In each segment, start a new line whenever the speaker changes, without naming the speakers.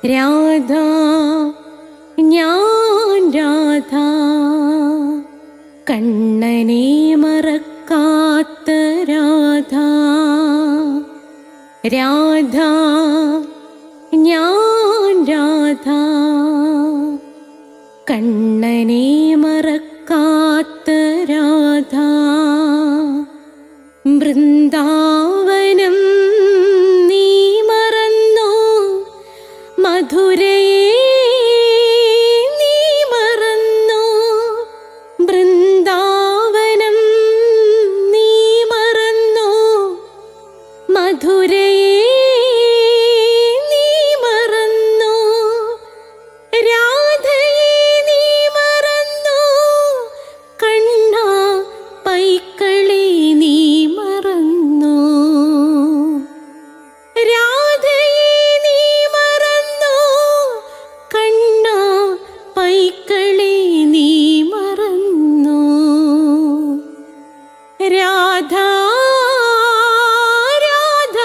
രാധ ഞാൻ രാധ, കണ്ണനെ മറക്കാത്ത രാധ. രാധ ഞാൻ രാധ, കണ്ണനെ മറക്കാത്ത രാധ. വൃന്ദാവനം നീ മറന്നോ, മധുരയെ നീ മറന്നോ. വൃന്ദാവനം നീ മറന്നോ, മധുരയെ നീ മറന്നോ. രാധയെ നീ മറന്നോ, കണ്ണാ പൈക്കളെ നീ മറന്നോ. രാധയെ നീ മറന്നോ, കണ്ണാ പൈക്കളെ നീ മറന്നോ. രാധ രാധ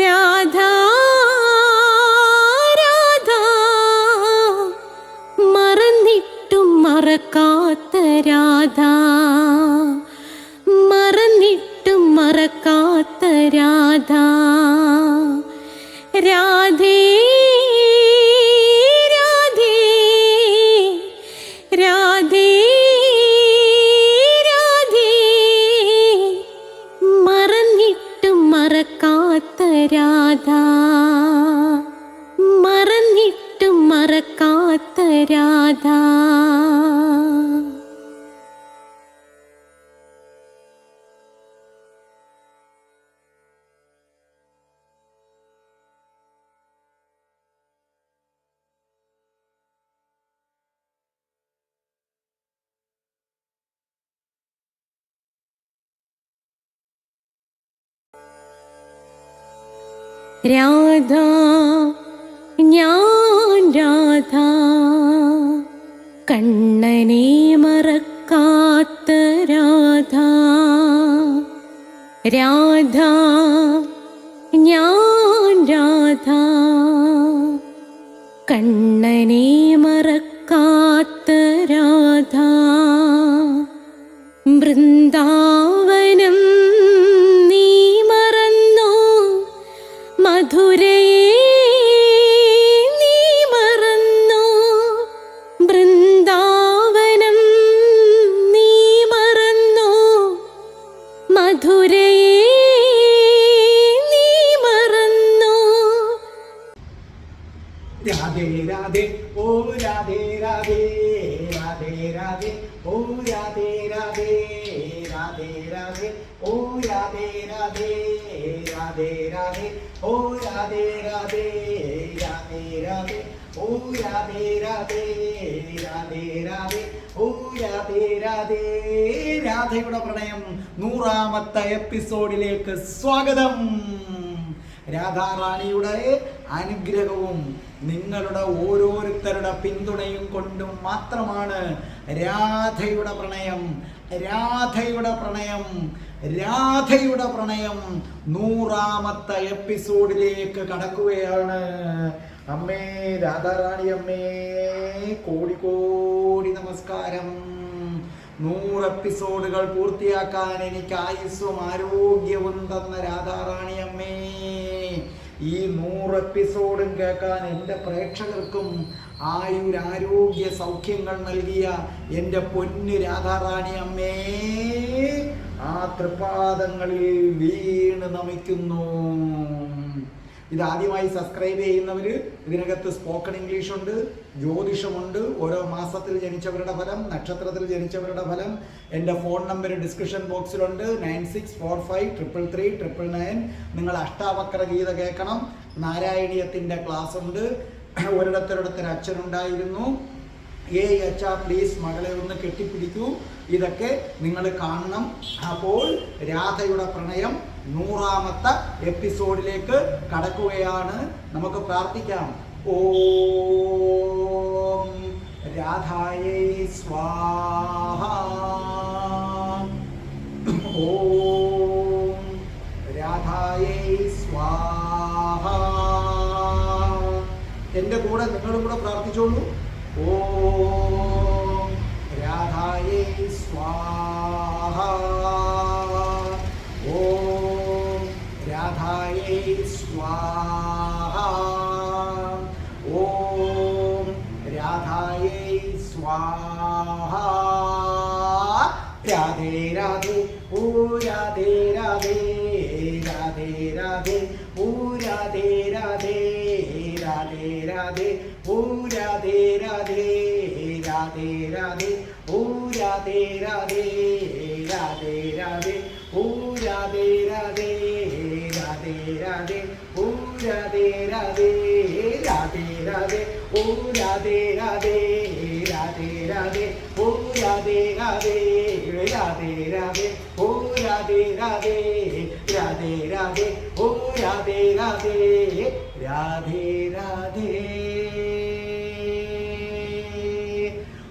രാധ രാധ, മറന്നിട്ടും മറക്കാത്ത രാധ, മറന്നിട്ടും മറക്കാത്ത രാധ. രാധേ രാധേ രാധേ രാധേ, മറന്നിട്ടും മറക്കാത്ത രാധ, മറന്നിട്ടും മറക്കാത്ത രാധ. രാധ ഞാൻ രാധ, കണ്ണനെ മറക്കാത്ത രാധ. രാധ ഞാൻ രാധ, കണ്ണനെ മറക്കാത്ത രാധ. വൃന്ദാവനം നീ മറന്നോ, മധുരയെ നീ മറന്നോ. വൃന്ദാവനം നീ മറന്നോ, മധുരയെ നീ മറന്നോ.
രാധേ രാധേ ഓ രാധേ രാധേ, രാധേ രാധേ ഓ രാധേ രാധേ, രാധേ രാധേ ഓ രാധേ രാധേ, രാധേ രാധേ ഓ രാധേ രാധേ, രാധേ രാധേ ഓ രാധേ രാധേ, രാധേ രാധേ ഓ രാധേ രാധേ. രാധയുടെ പ്രണയം 100ാമത്തെ എപ്പിസോഡിലേക്ക് സ്വാഗതം. രാധാറാണിയുടെ അനുഗ്രഹവും നിങ്ങളുടെ ഓരോരുത്തരുടെ പിന്തുണയും കൊണ്ടും മാത്രമാണ് രാധയുടെ പ്രണയം, രാധയുടെ പ്രണയം, രാധയുടെ പ്രണയം 100ാമത്തെ എപ്പിസോഡിലേക്ക് കടക്കുകയാണ്. അമ്മേ രാധാറാണി അമ്മേ, കോടി കോടി നമസ്കാരം. 100 എപ്പിസോഡുകൾ പൂർത്തിയാക്കാൻ എനിക്ക് ആയുസ്സും ആരോഗ്യവും തന്ന രാധാറാണി അമ്മേ, ഈ 100 എപ്പിസോഡും കേൾക്കാൻ എൻ്റെ പ്രേക്ഷകർക്കും ആയുരാരോഗ്യ സൗഖ്യങ്ങൾ നൽകിയ എൻ്റെ പൊന്നു രാധാറാണി അമ്മേ, ആ തൃപാദങ്ങളിൽ വീണ് നമിക്കുന്നു. ഇതാദ്യമായി സബ്സ്ക്രൈബ് ചെയ്യുന്നവർ, ഇതിനകത്ത് സ്പോക്കൺ ഇംഗ്ലീഷ് ഉണ്ട്, ജ്യോതിഷമുണ്ട്, ഓരോ മാസത്തിൽ ജനിച്ചവരുടെ ഫലം, നക്ഷത്രത്തിൽ ജനിച്ചവരുടെ ഫലം. എൻ്റെ ഫോൺ നമ്പർ ഡിസ്ക്രിപ്ഷൻ ബോക്സിലുണ്ട്, 9645333999. നിങ്ങൾ അഷ്ടാവക്ര ഗീത കേൾക്കണം, നാരായണീയത്തിൻ്റെ ക്ലാസ് ഉണ്ട്. ഒരിടത്തൊരിടത്തൊരു അച്ഛനുണ്ടായിരുന്നു, അച്ഛാ പ്ലീസ് മകളെ ഒന്ന് കെട്ടിപ്പിടിക്കൂ. ഇതൊക്കെ നിങ്ങൾ കാണണം. അപ്പോൾ രാധയുടെ പ്രണയം 100ാമത്തെ എപ്പിസോഡിലേക്ക് കടക്കുകയാണ്. നമുക്ക് പ്രാർത്ഥിക്കാം. ഓം രാധായൈ സ്വാഹ, ഓം രാധായൈ സ്വാഹ. കൂടെ നിങ്ങളും കൂടെ പ്രാർത്ഥിച്ചോളൂ. ഓം രാധായേ സ്വാഹ. ഓം രാധായേ സ്വാഹ. ഓം രാധായേ സ്വാഹ. രാധേ രാധേ ഓ രാധേ രാധേ രാധേ രാധേ ഓ രാധേ രാധേ രാധേ രാധേ ഓ രാധേ രാധേ രാധേ രാധേ ഓ രാധേ രാധേ രാധേ രാധേ ഓ രാധേ രാധേ രാധേ രാധേ ഓ രാധേ രാധേ രാധേ രാധേ ഓ രാധേ രാധേ രാധേ രാധേ ഓ രാധേ രാധേ രാധേ രാധേ ഓ രാധേ രാധേ രാധേ രാധേ ഓ രാധേ രാധേ രാധേ രാധേ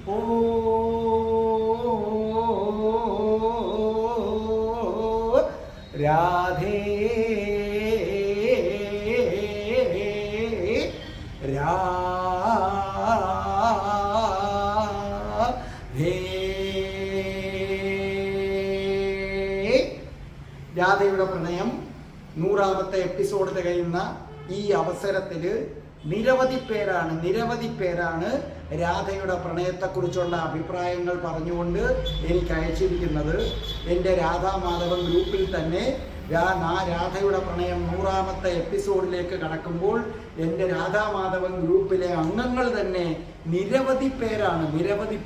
ഓ രാധേ രാധയുടെ പ്രണയം 100ാമത്തെ എപ്പിസോഡ് തികയുന്ന ഈ അവസരത്തിൽ നിരവധി പേരാണ് രാധയുടെ പ്രണയത്തെക്കുറിച്ചുള്ള അഭിപ്രായങ്ങൾ പറഞ്ഞുകൊണ്ട് എനിക്ക് അയച്ചിരിക്കുന്നത്. എൻ്റെ രാധാമാധവൻ ഗ്രൂപ്പിൽ തന്നെ രാധയുടെ പ്രണയം 100ാമത്തെ എപ്പിസോഡിലേക്ക് കടക്കുമ്പോൾ എൻ്റെ രാധാമാധവൻ ഗ്രൂപ്പിലെ അംഗങ്ങൾ തന്നെ നിരവധി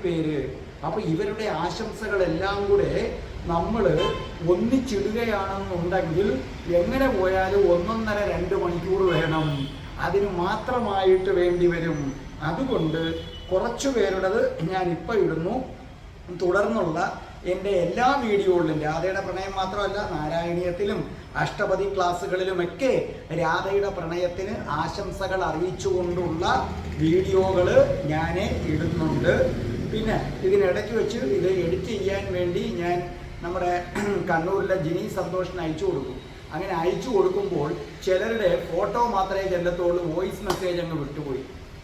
പേര്. അപ്പോൾ ഇവരുടെ ആശംസകളെല്ലാം കൂടെ നമ്മൾ ഒന്നിച്ചിടുകയാണെന്നുണ്ടെങ്കിൽ എങ്ങനെ പോയാലും 1.5-2 മണിക്കൂർ വേണം. അതിന് മാത്രമായിട്ട് വേണ്ടി വരും. അതുകൊണ്ട് കുറച്ചു പേരുടേത് ഞാൻ ഇപ്പോൾ ഇടുന്നു. തുടർന്നുള്ള എൻ്റെ എല്ലാ വീഡിയോകളിലും രാധയുടെ പ്രണയം മാത്രമല്ല, നാരായണീയത്തിലും അഷ്ടപതി ക്ലാസ്സുകളിലുമൊക്കെ രാധയുടെ പ്രണയത്തിന് ആശംസകൾ അറിയിച്ചുകൊണ്ടുള്ള വീഡിയോകൾ ഞാൻ ഇടുന്നുണ്ട്. പിന്നെ ഇതിനിടയ്ക്ക് വെച്ച് ഇത് എഡിറ്റ് ചെയ്യാൻ വേണ്ടി ഞാൻ നമ്മുടെ കണ്ണൂരിലെ ജിനി സന്തോഷിന് അയച്ചു കൊടുക്കും. അങ്ങനെ അയച്ചു കൊടുക്കുമ്പോൾ ചിലരുടെ ഫോട്ടോ മാത്രമേ ചെല്ലത്തുള്ളൂ, വോയിസ് മെസ്സേജ് അങ്ങ് വിട്ടുപോയി.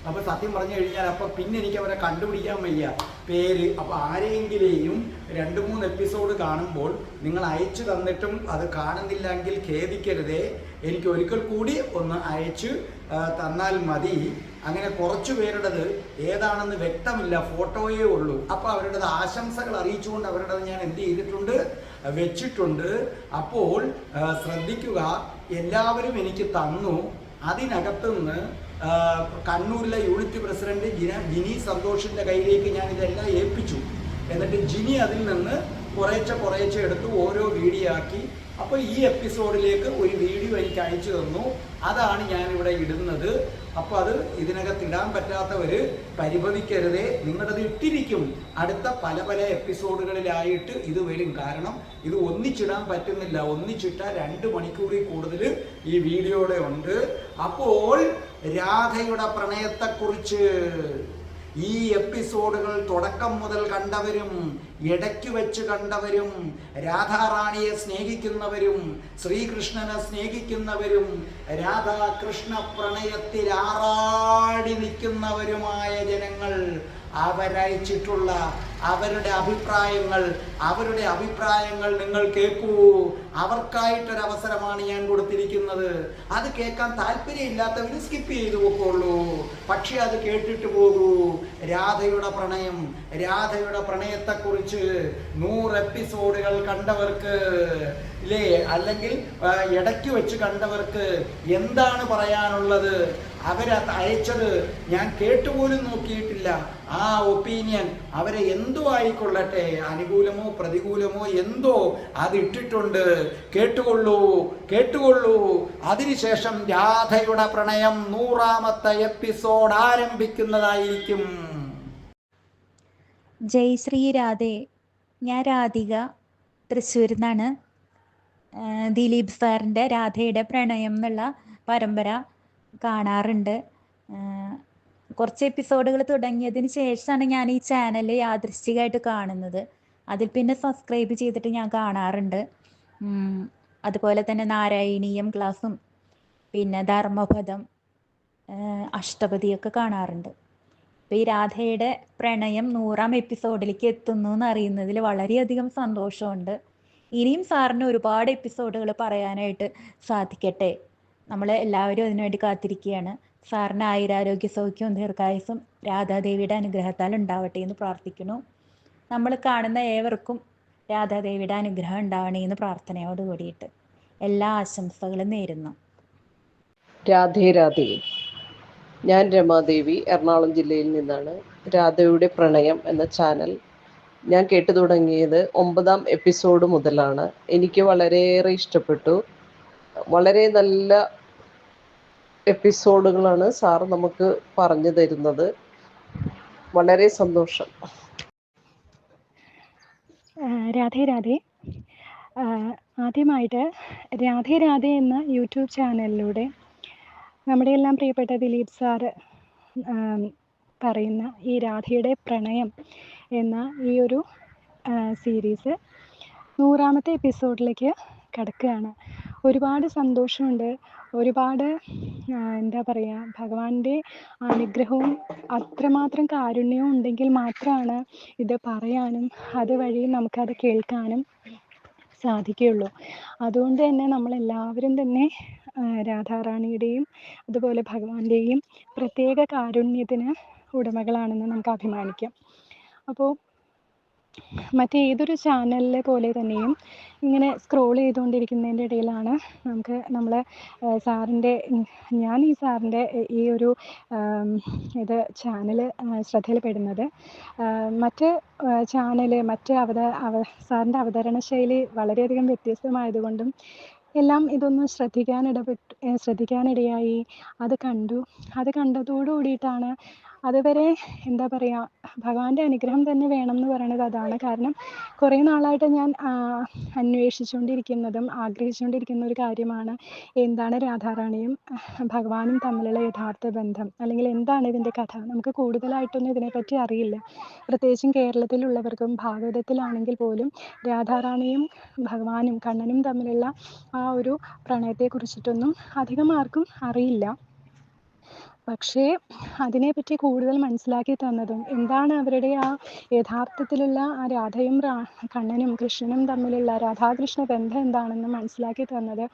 അപ്പോൾ സത്യം പറഞ്ഞു കഴിഞ്ഞാൽ അപ്പോൾ പിന്നെ എനിക്ക് അവരെ കണ്ടുപിടിക്കാൻ വയ്യ പേര്. അപ്പോൾ ആരെയെങ്കിലെയും 2-3 എപ്പിസോഡ് കാണുമ്പോൾ നിങ്ങൾ അയച്ചു തന്നിട്ടും അത് കാണുന്നില്ലെങ്കിൽ ഖേദിക്കരുതേ, എനിക്ക് ഒരിക്കൽ കൂടി ഒന്ന് അയച്ചു തന്നാൽ മതി. അങ്ങനെ കുറച്ചു പേരുടേത് ഏതാണെന്ന് വ്യക്തമില്ല, ഫോട്ടോയേ ഉള്ളൂ. അപ്പോൾ അവരുടേത് ആശംസകൾ അറിയിച്ചുകൊണ്ട് അവരുടേത് ഞാൻ എന്ത് ചെയ്തിട്ടുണ്ട്, വെച്ചിട്ടുണ്ട്. അപ്പോൾ ശ്രദ്ധിക്കുക, എല്ലാവരും എനിക്ക് തന്നു. അതിനകത്തുനിന്ന് കണ്ണൂരിലെ യൂണിറ്റ് പ്രസിഡന്റ് ജിനി സന്തോഷിൻ്റെ കയ്യിലേക്ക് ഞാൻ ഇതെല്ലാം ഏൽപ്പിച്ചു. എന്നിട്ട് ജിനി അതിൽ നിന്ന് കുറേശ്ശെ എടുത്ത് ഓരോ വീഡിയോ ആക്കി. അപ്പോൾ ഈ എപ്പിസോഡിലേക്ക് ഒരു വീഡിയോ എനിക്ക് അയച്ചു തന്നു. അതാണ് ഞാനിവിടെ ഇടുന്നത്. അപ്പോൾ അത് ഇതിനകത്ത് ഇടാൻ പറ്റാത്തവർ പരിഭവിക്കരുതേ, നിങ്ങളത് ഇട്ടിരിക്കും. അടുത്ത പല എപ്പിസോഡുകളിലായിട്ട് ഇത് വരും. കാരണം ഇത് ഒന്നിച്ചിടാൻ പറ്റുന്നില്ല. ഒന്നിച്ചിട്ടാൽ 2 മണിക്കൂറിൽ കൂടുതൽ ഈ വീഡിയോയുടെ ഉണ്ട്. അപ്പോൾ രാധയുടെ പ്രണയത്തെക്കുറിച്ച് ഈ എപ്പിസോഡുകൾ തുടക്കം മുതൽ കണ്ടവരും ഇടയ്ക്ക് വെച്ച് കണ്ടവരും രാധാറാണിയെ സ്നേഹിക്കുന്നവരും ശ്രീകൃഷ്ണനെ സ്നേഹിക്കുന്നവരും രാധാകൃഷ്ണ പ്രണയത്തിൽ ആറാടി നിൽക്കുന്നവരുമായ ജനങ്ങൾ അവരയച്ചിട്ടുള്ള അവരുടെ അഭിപ്രായങ്ങൾ നിങ്ങൾ കേൾക്കൂ. അവർക്കായിട്ടൊരവസരമാണ് ഞാൻ കൊടുത്തിരിക്കുന്നത്. അത് കേൾക്കാൻ താല്പര്യമില്ലാത്തവർ സ്കിപ്പ് ചെയ്തു പോക്കുള്ളൂ. പക്ഷെ അത് കേട്ടിട്ട് പോകൂ. രാധയുടെ പ്രണയത്തെക്കുറിച്ച് 100 എപ്പിസോഡുകൾ കണ്ടവർക്ക് ഇല്ലേ, അല്ലെങ്കിൽ ഇടയ്ക്ക് വെച്ച് കണ്ടവർക്ക് എന്താണ് പറയാനുള്ളത്? അവരത് അയച്ചത് ഞാൻ കേട്ടുപോലും നോക്കിയിട്ടില്ല. ആ ഒപ്പീനിയൻ അവരെ എന്തോ ആയിക്കൊള്ളട്ടെ, അനുകൂലമോ പ്രതികൂലമോ എന്തോ അതിട്ടിട്ടുണ്ട്. കേട്ടുകൊള്ളൂ. അതിനുശേഷം രാധയുടെ പ്രണയം 100ാമത്തെ എപ്പിസോഡ് ആരംഭിക്കുന്നതായിരിക്കും.
ജയ് ശ്രീ രാധേ. ഞാൻ രാധിക, തൃശ്ശൂരിൽ നിന്നാണ്. ദിലീപ് സാറിൻ്റെ രാധയുടെ പ്രണയം എന്നുള്ള പരമ്പര കാണാറുണ്ട്. കുറച്ച് എപ്പിസോഡുകൾ തുടങ്ങിയതിന് ശേഷമാണ് ഞാൻ ഈ ചാനൽ യാദൃശ്ചികമായിട്ട് കാണുന്നത്. അതിൽ പിന്നെ സബ്സ്ക്രൈബ് ചെയ്തിട്ട് ഞാൻ കാണാറുണ്ട്. അതുപോലെ തന്നെ നാരായണീയം ക്ലാസ്സും പിന്നെ ധർമ്മപദം അഷ്ടപതിയൊക്കെ കാണാറുണ്ട്. അപ്പോൾ ഈ രാധയുടെ പ്രണയം 100-ാം എപ്പിസോഡിലേക്ക് എത്തുന്നു എന്നറിയുന്നതിൽ വളരെയധികം സന്തോഷമുണ്ട്. ഇനിയും സാറിന് ഒരുപാട് എപ്പിസോഡുകൾ പറയാനായിട്ട് സാധിക്കട്ടെ. നമ്മൾ എല്ലാവരും അതിനുവേണ്ടി കാത്തിരിക്കുകയാണ്. സാറിന് ആയുരാരോഗ്യ സൗഖ്യവും ദീർഘായുസ്സും രാധാദേവിയുടെ അനുഗ്രഹത്താൽ ഉണ്ടാവട്ടെ എന്ന് പ്രാർത്ഥിക്കുന്നു. നമ്മൾ കാണുന്ന ഏവർക്കും രാധാദേവിയുടെ അനുഗ്രഹം ഉണ്ടാവണേ എന്ന് പ്രാർത്ഥനയോട് കൂടിയിട്ട് എല്ലാ ആശംസകളും നേരുന്നു.
രാധേ രാധേ. ഞാൻ രമാദേവി, എറണാകുളം ജില്ലയിൽ നിന്നാണ്. രാധയുടെ പ്രണയം എന്ന ചാനൽ ഞാൻ കേട്ടു തുടങ്ങിയത് 9-ാം എപ്പിസോഡ് മുതലാണ്. എനിക്ക് വളരെയേറെ ഇഷ്ടപ്പെട്ടു. വളരെ നല്ല എപ്പിസോഡുകളാണ് സാറ് നമുക്ക് പറഞ്ഞു തരുന്നത്. വളരെ സന്തോഷം.
രാധേ രാധേ. ആദ്യമായിട്ട് രാധേ രാധേ എന്ന യൂട്യൂബ് ചാനലിലൂടെ നമ്മുടെ എല്ലാം പ്രിയപ്പെട്ട ദിലീപ് സാറ് പറയുന്ന ഈ രാധയുടെ പ്രണയം എന്ന ഈ ഒരു സീരീസ് 100-ാമത്തെ എപ്പിസോഡിലേക്ക് കടക്കുകയാണ്. ഒരുപാട് സന്തോഷമുണ്ട്. ഒരുപാട് എന്താ പറയുക, ഭഗവാന്റെ അനുഗ്രഹവും അത്രമാത്രം കാരുണ്യവും ഉണ്ടെങ്കിൽ മാത്രമാണ് ഇത് പറയാനും അതുവഴി നമുക്കത് കേൾക്കാനും സാധിക്കുകയുള്ളൂ. അതുകൊണ്ട് തന്നെ നമ്മളെല്ലാവരും തന്നെ രാധാറാണിയുടെയും അതുപോലെ ഭഗവാന്റെയും പ്രത്യേക കാരുണ്യത്തിന് ഉടമകളാണെന്ന് നമുക്ക് അഭിമാനിക്കാം. അപ്പോൾ മറ്റേതൊരു ചാനലിലെ പോലെ തന്നെയും ഇങ്ങനെ സ്ക്രോൾ ചെയ്തുകൊണ്ടിരിക്കുന്നതിൻ്റെ ഇടയിലാണ് നമ്മളെ സാറിൻ്റെ ഞാൻ ഈ സാറിൻ്റെ ഈ ഒരു ഇത് ചാനൽ ശ്രദ്ധയിൽപ്പെടുന്നത്. മറ്റ് ചാനല് സാറിൻ്റെ അവതരണ ശൈലി വളരെയധികം വ്യത്യസ്തമായതുകൊണ്ടും എല്ലാം ഇതൊന്നും ശ്രദ്ധിക്കാനിടയായി. അത് കണ്ടതോടു കൂടിയിട്ടാണ് അതുവരെ എന്താ പറയുക, ഭഗവാന്റെ അനുഗ്രഹം തന്നെ വേണം എന്ന് പറയുന്നത് അതാണ്. കാരണം കുറേ നാളായിട്ട് ഞാൻ അന്വേഷിച്ചുകൊണ്ടിരിക്കുന്നതും ആഗ്രഹിച്ചുകൊണ്ടിരിക്കുന്ന ഒരു കാര്യമാണ് എന്താണ് രാധാറാണിയും ഭഗവാനും തമ്മിലുള്ള യഥാർത്ഥ ബന്ധം, അല്ലെങ്കിൽ എന്താണ് ഇതിൻ്റെ കഥ. നമുക്ക് കൂടുതലായിട്ടൊന്നും ഇതിനെപ്പറ്റി അറിയില്ല. പ്രത്യേകിച്ചും കേരളത്തിലുള്ളവർക്കും ഭാഗവതത്തിലാണെങ്കിൽ പോലും രാധാറാണിയും ഭഗവാനും കണ്ണനും തമ്മിലുള്ള ആ ഒരു പ്രണയത്തെക്കുറിച്ചിട്ടൊന്നും അധികം ആർക്കും അറിയില്ല. പക്ഷേ അതിനെപ്പറ്റി കൂടുതൽ മനസ്സിലാക്കി തന്നതും എന്താണ് അവരുടെ ആ യഥാർത്ഥത്തിലുള്ള ആ രാധയും കണ്ണനും കൃഷ്ണനും തമ്മിലുള്ള രാധാകൃഷ്ണ ബന്ധം എന്താണെന്ന് മനസ്സിലാക്കി തന്നത്,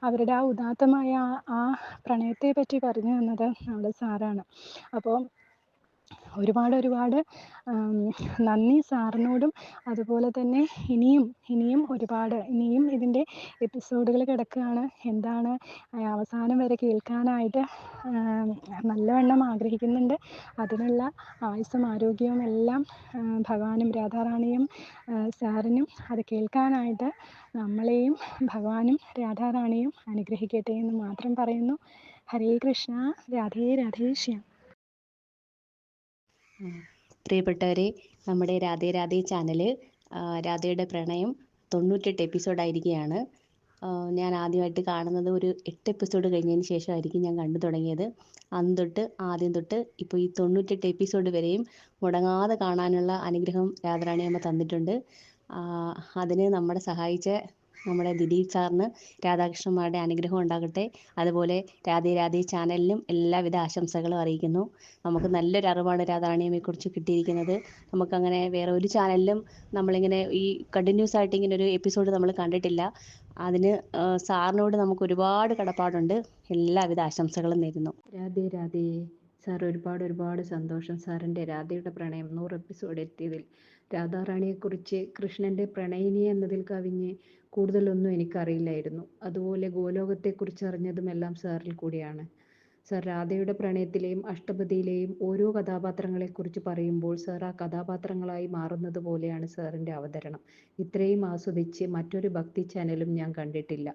അവരുടെ ആ ഉദാത്തമായ ആ പ്രണയത്തെ പറ്റി പറഞ്ഞു തന്നത് നമ്മുടെ സാറാണ്. അപ്പോൾ ഒരുപാട് നന്ദി സാറിനോടും. അതുപോലെ തന്നെ ഇനിയും ഇനിയും ഇതിൻ്റെ എപ്പിസോഡുകൾ കിടക്കുകയാണ്. എന്താണ് അവസാനം വരെ കേൾക്കാനായിട്ട് നല്ലവണ്ണം ആഗ്രഹിക്കുന്നുണ്ട്. അതിനുള്ള ആയുസ്സും ആരോഗ്യവും എല്ലാം ഭഗവാനും രാധാറാണിയും സാറിനും അത് കേൾക്കാനായിട്ട് നമ്മളെയും ഭഗവാനും രാധാറാണിയും അനുഗ്രഹിക്കട്ടെ എന്ന് മാത്രം പറയുന്നു. ഹരേ കൃഷ്ണ. രാധേ രാധേ ശ്യാം.
പ്രിയപ്പെട്ടവരെ, നമ്മുടെ രാധേ രാധേ ചാനൽ രാധയുടെ പ്രണയം 98 എപ്പിസോഡായിരിക്കുകയാണ്. ഞാൻ ആദ്യമായിട്ട് കാണുന്നത് ഒരു 8 എപ്പിസോഡ് കഴിഞ്ഞതിന് ശേഷമായിരിക്കും ഞാൻ കണ്ടു തുടങ്ങിയത്. അന്ന് ആദ്യം തൊട്ട് ഇപ്പോൾ ഈ 98 എപ്പിസോഡ് വരെയും മുടങ്ങാതെ കാണാനുള്ള അനുഗ്രഹം രാധാറാണിയമ്മ തന്നിട്ടുണ്ട്. അതിന് നമ്മളെ സഹായിച്ച നമ്മുടെ ദിലീപ് സാറിന് രാധാകൃഷ്ണന്മാരുടെ അനുഗ്രഹം ഉണ്ടാകട്ടെ. അതുപോലെ രാധേ രാധേ ചാനലിനും എല്ലാവിധ ആശംസകളും അറിയിക്കുന്നു. നമുക്ക് നല്ലൊരു അറിവാണ് രാധാറാണിയമ്മയെക്കുറിച്ച് കിട്ടിയിരിക്കുന്നത്. നമുക്കങ്ങനെ വേറെ ഒരു ചാനലിലും നമ്മളിങ്ങനെ ഈ കണ്ടിന്യൂസ് ആയിട്ട് ഇങ്ങനെ ഒരു എപ്പിസോഡ് നമ്മൾ കണ്ടിട്ടില്ല. അതിന് സാറിനോട് നമുക്ക് ഒരുപാട് കടപ്പാടുണ്ട്. എല്ലാവിധ ആശംസകളും നേരുന്നു.
രാധേ രാധേ. സാർ ഒരുപാട് സന്തോഷം. സാറിൻ്റെ രാധയുടെ പ്രണയം 100 എപ്പിസോഡ് എത്തിയതിൽ. രാധാറാണിയെക്കുറിച്ച് കൃഷ്ണൻ്റെ പ്രണയിനി എന്നതിൽ കവിഞ്ഞ് കൂടുതലൊന്നും എനിക്കറിയില്ലായിരുന്നു. അതുപോലെ ഗോലോകത്തെക്കുറിച്ച് അറിഞ്ഞതുമെല്ലാം സാറിൽ കൂടിയാണ്. സാർ രാധയുടെ പ്രണയത്തിലെയും അഷ്ടപതിയിലെയും ഓരോ കഥാപാത്രങ്ങളെക്കുറിച്ച് പറയുമ്പോൾ സാർ ആ കഥാപാത്രങ്ങളായി മാറുന്നത് പോലെയാണ് സാറിൻ്റെ അവതരണം. ഇത്രയും ആസ്വദിച്ച് മറ്റൊരു ഭക്തി ചാനലും ഞാൻ കണ്ടിട്ടില്ല.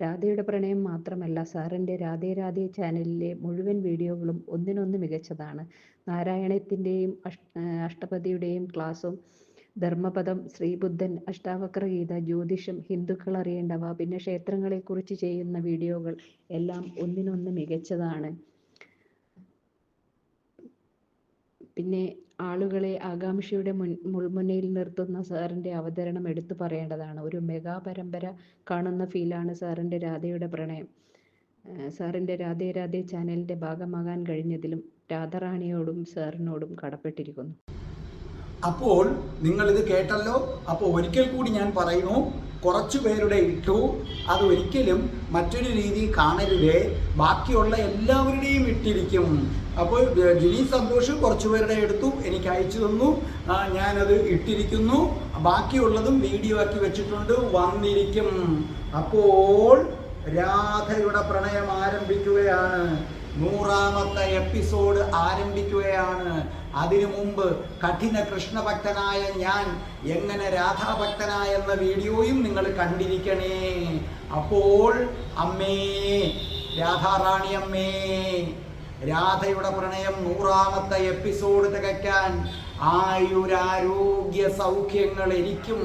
രാധയുടെ പ്രണയം മാത്രമല്ല, സാറിൻ്റെ രാധേ രാധേ ചാനലിലെ മുഴുവൻ വീഡിയോകളും ഒന്നിനൊന്ന് മികച്ചതാണ്. നാരായണത്തിൻ്റെയും അഷ്ടപതിയുടെയും ക്ലാസ്സും ധർമ്മപദം, ശ്രീബുദ്ധൻ, അഷ്ടാവക്രഗീത, ജ്യോതിഷം, ഹിന്ദുക്കൾ അറിയേണ്ടവ, പിന്നെ ക്ഷേത്രങ്ങളെക്കുറിച്ച് ചെയ്യുന്ന വീഡിയോകൾ എല്ലാം ഒന്നിനൊന്ന് മികച്ചതാണ്. പിന്നെ ആളുകളെ ആകാംക്ഷയുടെ മുൾമുനയിൽ നിർത്തുന്ന സാറിൻ്റെ അവതരണം എടുത്തു പറയേണ്ടതാണ്. ഒരു മെഗാ പരമ്പര കാണുന്ന ഫീലാണ് സാറിൻ്റെ രാധയുടെ പ്രണയം. സാറിൻ്റെ രാധേ രാധേ ചാനലിൻ്റെ ഭാഗമാകാൻ കഴിഞ്ഞതിലും രാധാറാണിയോടും സാറിനോടും കടപ്പെട്ടിരിക്കുന്നു.
അപ്പോൾ നിങ്ങളിത് കേട്ടല്ലോ. അപ്പോൾ ഒരിക്കൽ കൂടി ഞാൻ പറയുന്നു, കുറച്ചു പേരുടെ ഇട്ടു, അത് ഒരിക്കലും മറ്റൊരു രീതി കാണരുതേ. ബാക്കിയുള്ള എല്ലാവരുടെയും ഇട്ടിരിക്കും. അപ്പോൾ ജിനി സന്തോഷ് കുറച്ചു പേരുടെ എടുത്തു, എനിക്ക് അയച്ചു തന്നു, ഞാനത് ഇട്ടിരിക്കുന്നു. ബാക്കിയുള്ളതും വീഡിയോ ആക്കി വെച്ചിട്ടുണ്ട്, വന്നിരിക്കും. അപ്പോൾ രാധയുടെ പ്രണയം ആരംഭിക്കുകയാണ്. 100ാമത്തെ എപ്പിസോഡ് ആരംഭിക്കുകയാണ്. അതിനു മുമ്പ് കഠിന കൃഷ്ണഭക്തനായ ഞാൻ എങ്ങനെ രാധാഭക്തനായെന്ന വീഡിയോയും നിങ്ങൾ കണ്ടിരിക്കണേ. അപ്പോൾ അമ്മേ, രാധാറാണി അമ്മേ, രാധയുടെ പ്രണയം 100ാമത്തെ എപ്പിസോഡ് തികയ്ക്കാൻ ആയുരാരോഗ്യ സൗഖ്യങ്ങൾ എനിക്കും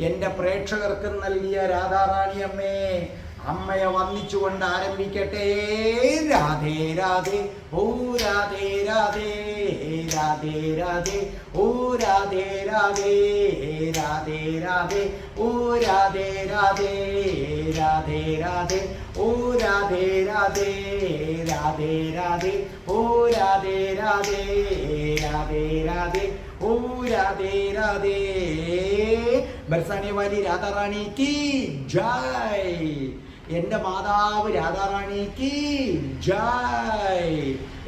എൻ്റെ പ്രേക്ഷകർക്കും നൽകിയ രാധാറാണി അമ്മേ, അമ്മയെ വന്ദിച്ചുകൊണ്ട് ആരംഭിക്കട്ടെ. രാധേ രാധേ ഓ രാധേ രാധേ, രാധേ രാധേ ഓ രാധേ രാധേ, രാധേ രാധേ ഓ രാധേ രാധേ, രാധേ രാധേ ഓ രാധേ രാധേ, രാധേ രാധേ ഓ രാധേ രാധേ, രാധേ രാധേ ഓ രാധേ രാധേ. ബർസാനെ വാലി രാധാറാണിക്ക് ജയ്. എൻ്റെ മാതാവ് രാധാറാണിക്ക് ജയ്.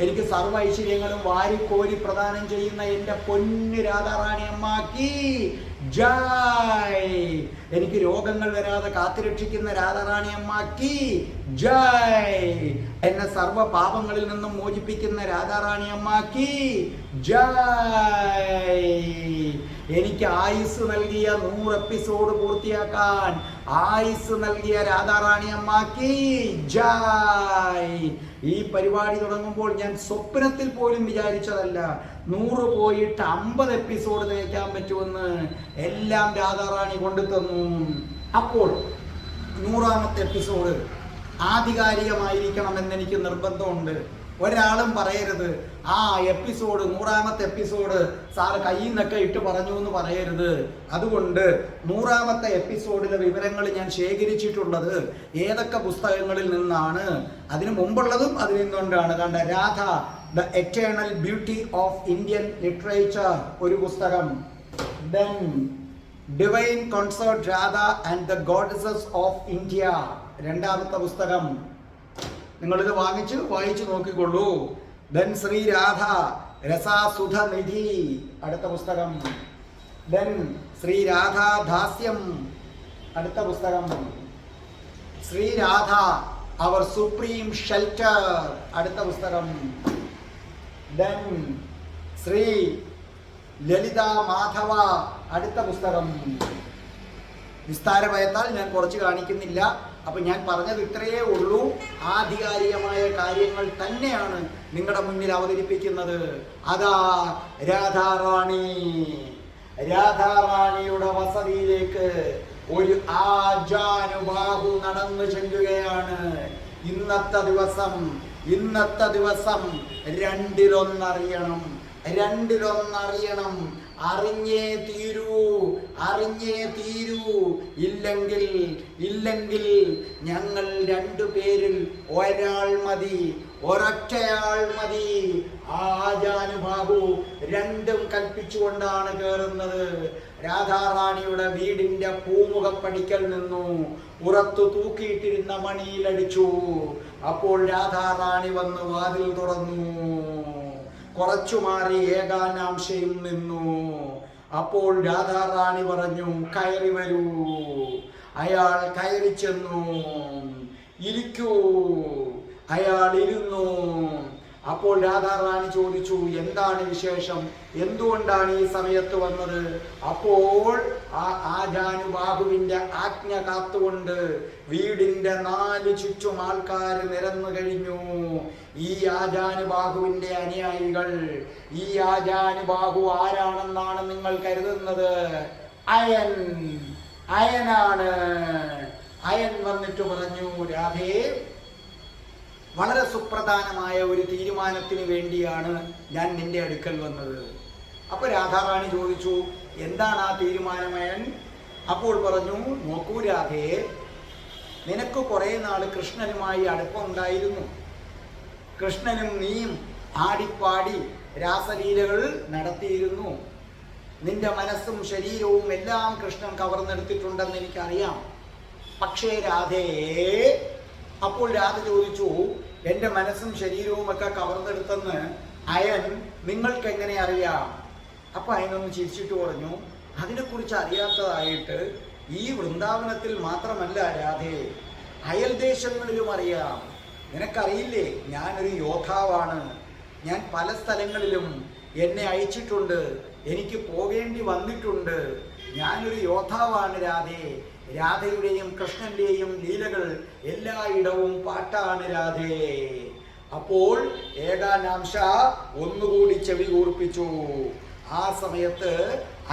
എനിക്ക് സർവ്വ ഐശ്വര്യങ്ങളും വാരിക്കോരി പ്രദാനം ചെയ്യുന്ന എൻ്റെ പൊന്നു രാധാറാണി അമ്മക്ക് ജയ്. എനിക്ക് രോഗങ്ങൾ വരാതെ കാത്തുരക്ഷിക്കുന്ന രാധാറാണി അമ്മക്ക് ജയ്. എന്നെ സർവ്വ പാപങ്ങളിൽ നിന്നും മോചിപ്പിക്കുന്ന രാധാറാണി അമ്മക്ക് ജയ്. എനിക്ക് ആയുസ് നൽകിയ 100 എപ്പിസോഡ് പൂർത്തിയാക്കാൻ ആയുസ് നൽകിയ രാധാറാണി അമ്മക്ക് ജയ്. ഈ പരിപാടി തുടങ്ങുമ്പോൾ ഞാൻ സ്വപ്നത്തിൽ പോലും വിചാരിച്ചതല്ല 100 പോയിട്ട് 50 എപ്പിസോഡ് തയ്ക്കാൻ പറ്റുമെന്ന്. എല്ലാം രാധാറാണി കൊണ്ടുതന്നു. അപ്പോൾ 100ാമത്തെ എപ്പിസോഡ് ആധികാരികമായിരിക്കണമെന്ന് എനിക്ക് നിർബന്ധമുണ്ട്. ഒരാളും പറയരുത് ആ എപ്പിസോഡ് 100ാമത്തെ എപ്പിസോഡ് സാറ് കയ്യിൽ നിന്നൊക്കെ ഇട്ട് പറഞ്ഞു എന്ന് പറയരുത്. അതുകൊണ്ട് 100ാമത്തെ എപ്പിസോഡിലെ വിവരങ്ങൾ ഞാൻ ശേഖരിച്ചിട്ടുള്ളത് ഏതൊക്കെ പുസ്തകങ്ങളിൽ നിന്നാണ്, അതിനു മുമ്പുള്ളതും അതിൽ നിന്നുകൊണ്ടാണ്. കണ്ട, Radha the eternal beauty of Indian literature ഒരു പുസ്തകം. Then divine concert Radha and the goddesses of India രണ്ടാമത്തെ പുസ്തകം. നിങ്ങളിത് വായിച്ചു നോക്കിക്കൊള്ളൂ. ദെൻ ശ്രീ രാധ രസാസുധ നിധി അടുത്ത പുസ്തകം. ദെൻ ശ്രീ രാധ ദാസ്യം അടുത്ത പുസ്തകം. ശ്രീ രാധ അവർ സുപ്രീം ഷെൽട്ടർ അടുത്ത പുസ്തകം. ദെൻ ശ്രീ ലളിത മാധവ അടുത്ത പുസ്തകം. വിസ്താരഭയത്താൽ ഞാൻ കുറച്ച് കാണിക്കുന്നില്ല. അപ്പം ഞാൻ പറഞ്ഞത് ഇത്രയേ ഉള്ളൂ. ആധികാരികമായ കാര്യങ്ങൾ തന്നെയാണ് നിങ്ങളുടെ മുന്നിൽ അവതരിപ്പിക്കുന്നത്. അതാ രാധാറാണി. രാധാറാണിയുടെ വസതിയിലേക്ക് ഒരു ആജാനുബാഹു നടന്നു ചെല്ലുകയാണ്. ഇന്നത്തെ ദിവസം രണ്ടിലൊന്നറിയണം. അറിഞ്ഞേ തീരൂ. ഇല്ലെങ്കിൽ ഞങ്ങൾ 2 പേരിൽ ഒരൊറ്റയാൾ മതി. ആജാനുബാഹു രണ്ടും കൽപ്പിച്ചുകൊണ്ടാണ് കയറുന്നത്. രാധാറാണിയുടെ വീടിന്റെ പൂമുഖപ്പടിക്കൽ നിന്നു പുറത്തു തൂക്കിയിട്ടിരുന്ന മണിയിലടിച്ചു. അപ്പോൾ രാധാറാണി വന്ന് വാതിൽ തുറന്നു. കുറച്ചു മാറി ഏകാനാംശയും നിന്നു. അപ്പോൾ രാധാറാണി പറഞ്ഞു, കയറി വരൂ. അയാൾ കയറി ചെന്നു. ഇരിക്കൂ. അയാൾ ഇരുന്നു. അപ്പോൾ രാധാറാണി ചോദിച്ചു, എന്താണ് വിശേഷം, എന്തുകൊണ്ടാണ് ഈ സമയത്ത് വന്നത്? അപ്പോൾ ആജാനുബാഹുവിന്റെ ആജ്ഞ കാത്തുകൊണ്ട് വീടിന്റെ 4 ചുറ്റും ആൾക്കാർ നിരന്നു കഴിഞ്ഞു. ഈ ആജാനുബാഹുവിന്റെ അനുയായികൾ. ഈ ആജാനുബാഹു ആരാണെന്നാണ് നിങ്ങൾ കരുതുന്നത്? അയനാണ്. അയൻ വന്നിട്ട് പറഞ്ഞു, രാധേ, വളരെ സുപ്രധാനമായ ഒരു തീരുമാനത്തിന് വേണ്ടിയാണ് ഞാൻ നിന്റെ അടുക്കൽ വന്നത്. അപ്പോൾ രാധാറാണി ചോദിച്ചു, എന്താണ് ആ തീരുമാനമയൻ? അപ്പോൾ പറഞ്ഞു, നോക്കൂ രാധേ, നിനക്ക് കുറേ നാൾ കൃഷ്ണനുമായി അടുപ്പമുണ്ടായിരുന്നു. കൃഷ്ണനും നീയും ആടിപ്പാടി രാസലീലകൾ നടത്തിയിരുന്നു. നിന്റെ മനസ്സും ശരീരവും എല്ലാം കൃഷ്ണൻ കവർന്നെടുത്തിട്ടുണ്ടെന്ന് എനിക്കറിയാം. പക്ഷേ രാധേ, അപ്പോൾ രാധ ചോദിച്ചു, എൻ്റെ മനസ്സും ശരീരവും ഒക്കെ കവർന്നെടുത്തെന്ന് അയൻ നിങ്ങൾക്ക് എങ്ങനെ അറിയാം? അപ്പൊ അയനൊന്ന് ചിരിച്ചിട്ട് പറഞ്ഞു, അതിനെക്കുറിച്ച് അറിയാത്തതായിട്ട് ഈ വൃന്ദാവനത്തിൽ മാത്രമല്ല രാധേ, അയൽ ദേശങ്ങളിലും അറിയാം. നിനക്കറിയില്ലേ, ഞാനൊരു യോദ്ധാവാണ്. ഞാൻ പല സ്ഥലങ്ങളിലും എന്നെ അയച്ചിട്ടുണ്ട്, എനിക്ക് പോകേണ്ടി വന്നിട്ടുണ്ട്. ഞാനൊരു യോദ്ധാവാണ് രാധേ. രാധയുടെയും കൃഷ്ണന്റെയും ലീലകൾ എല്ലായിടവും പാട്ടാണ് രാധേ. അപ്പോൾ ഏകാനാംശ ഒന്നുകൂടി ചെവി കൂർപ്പിച്ചു. ആ സമയത്ത്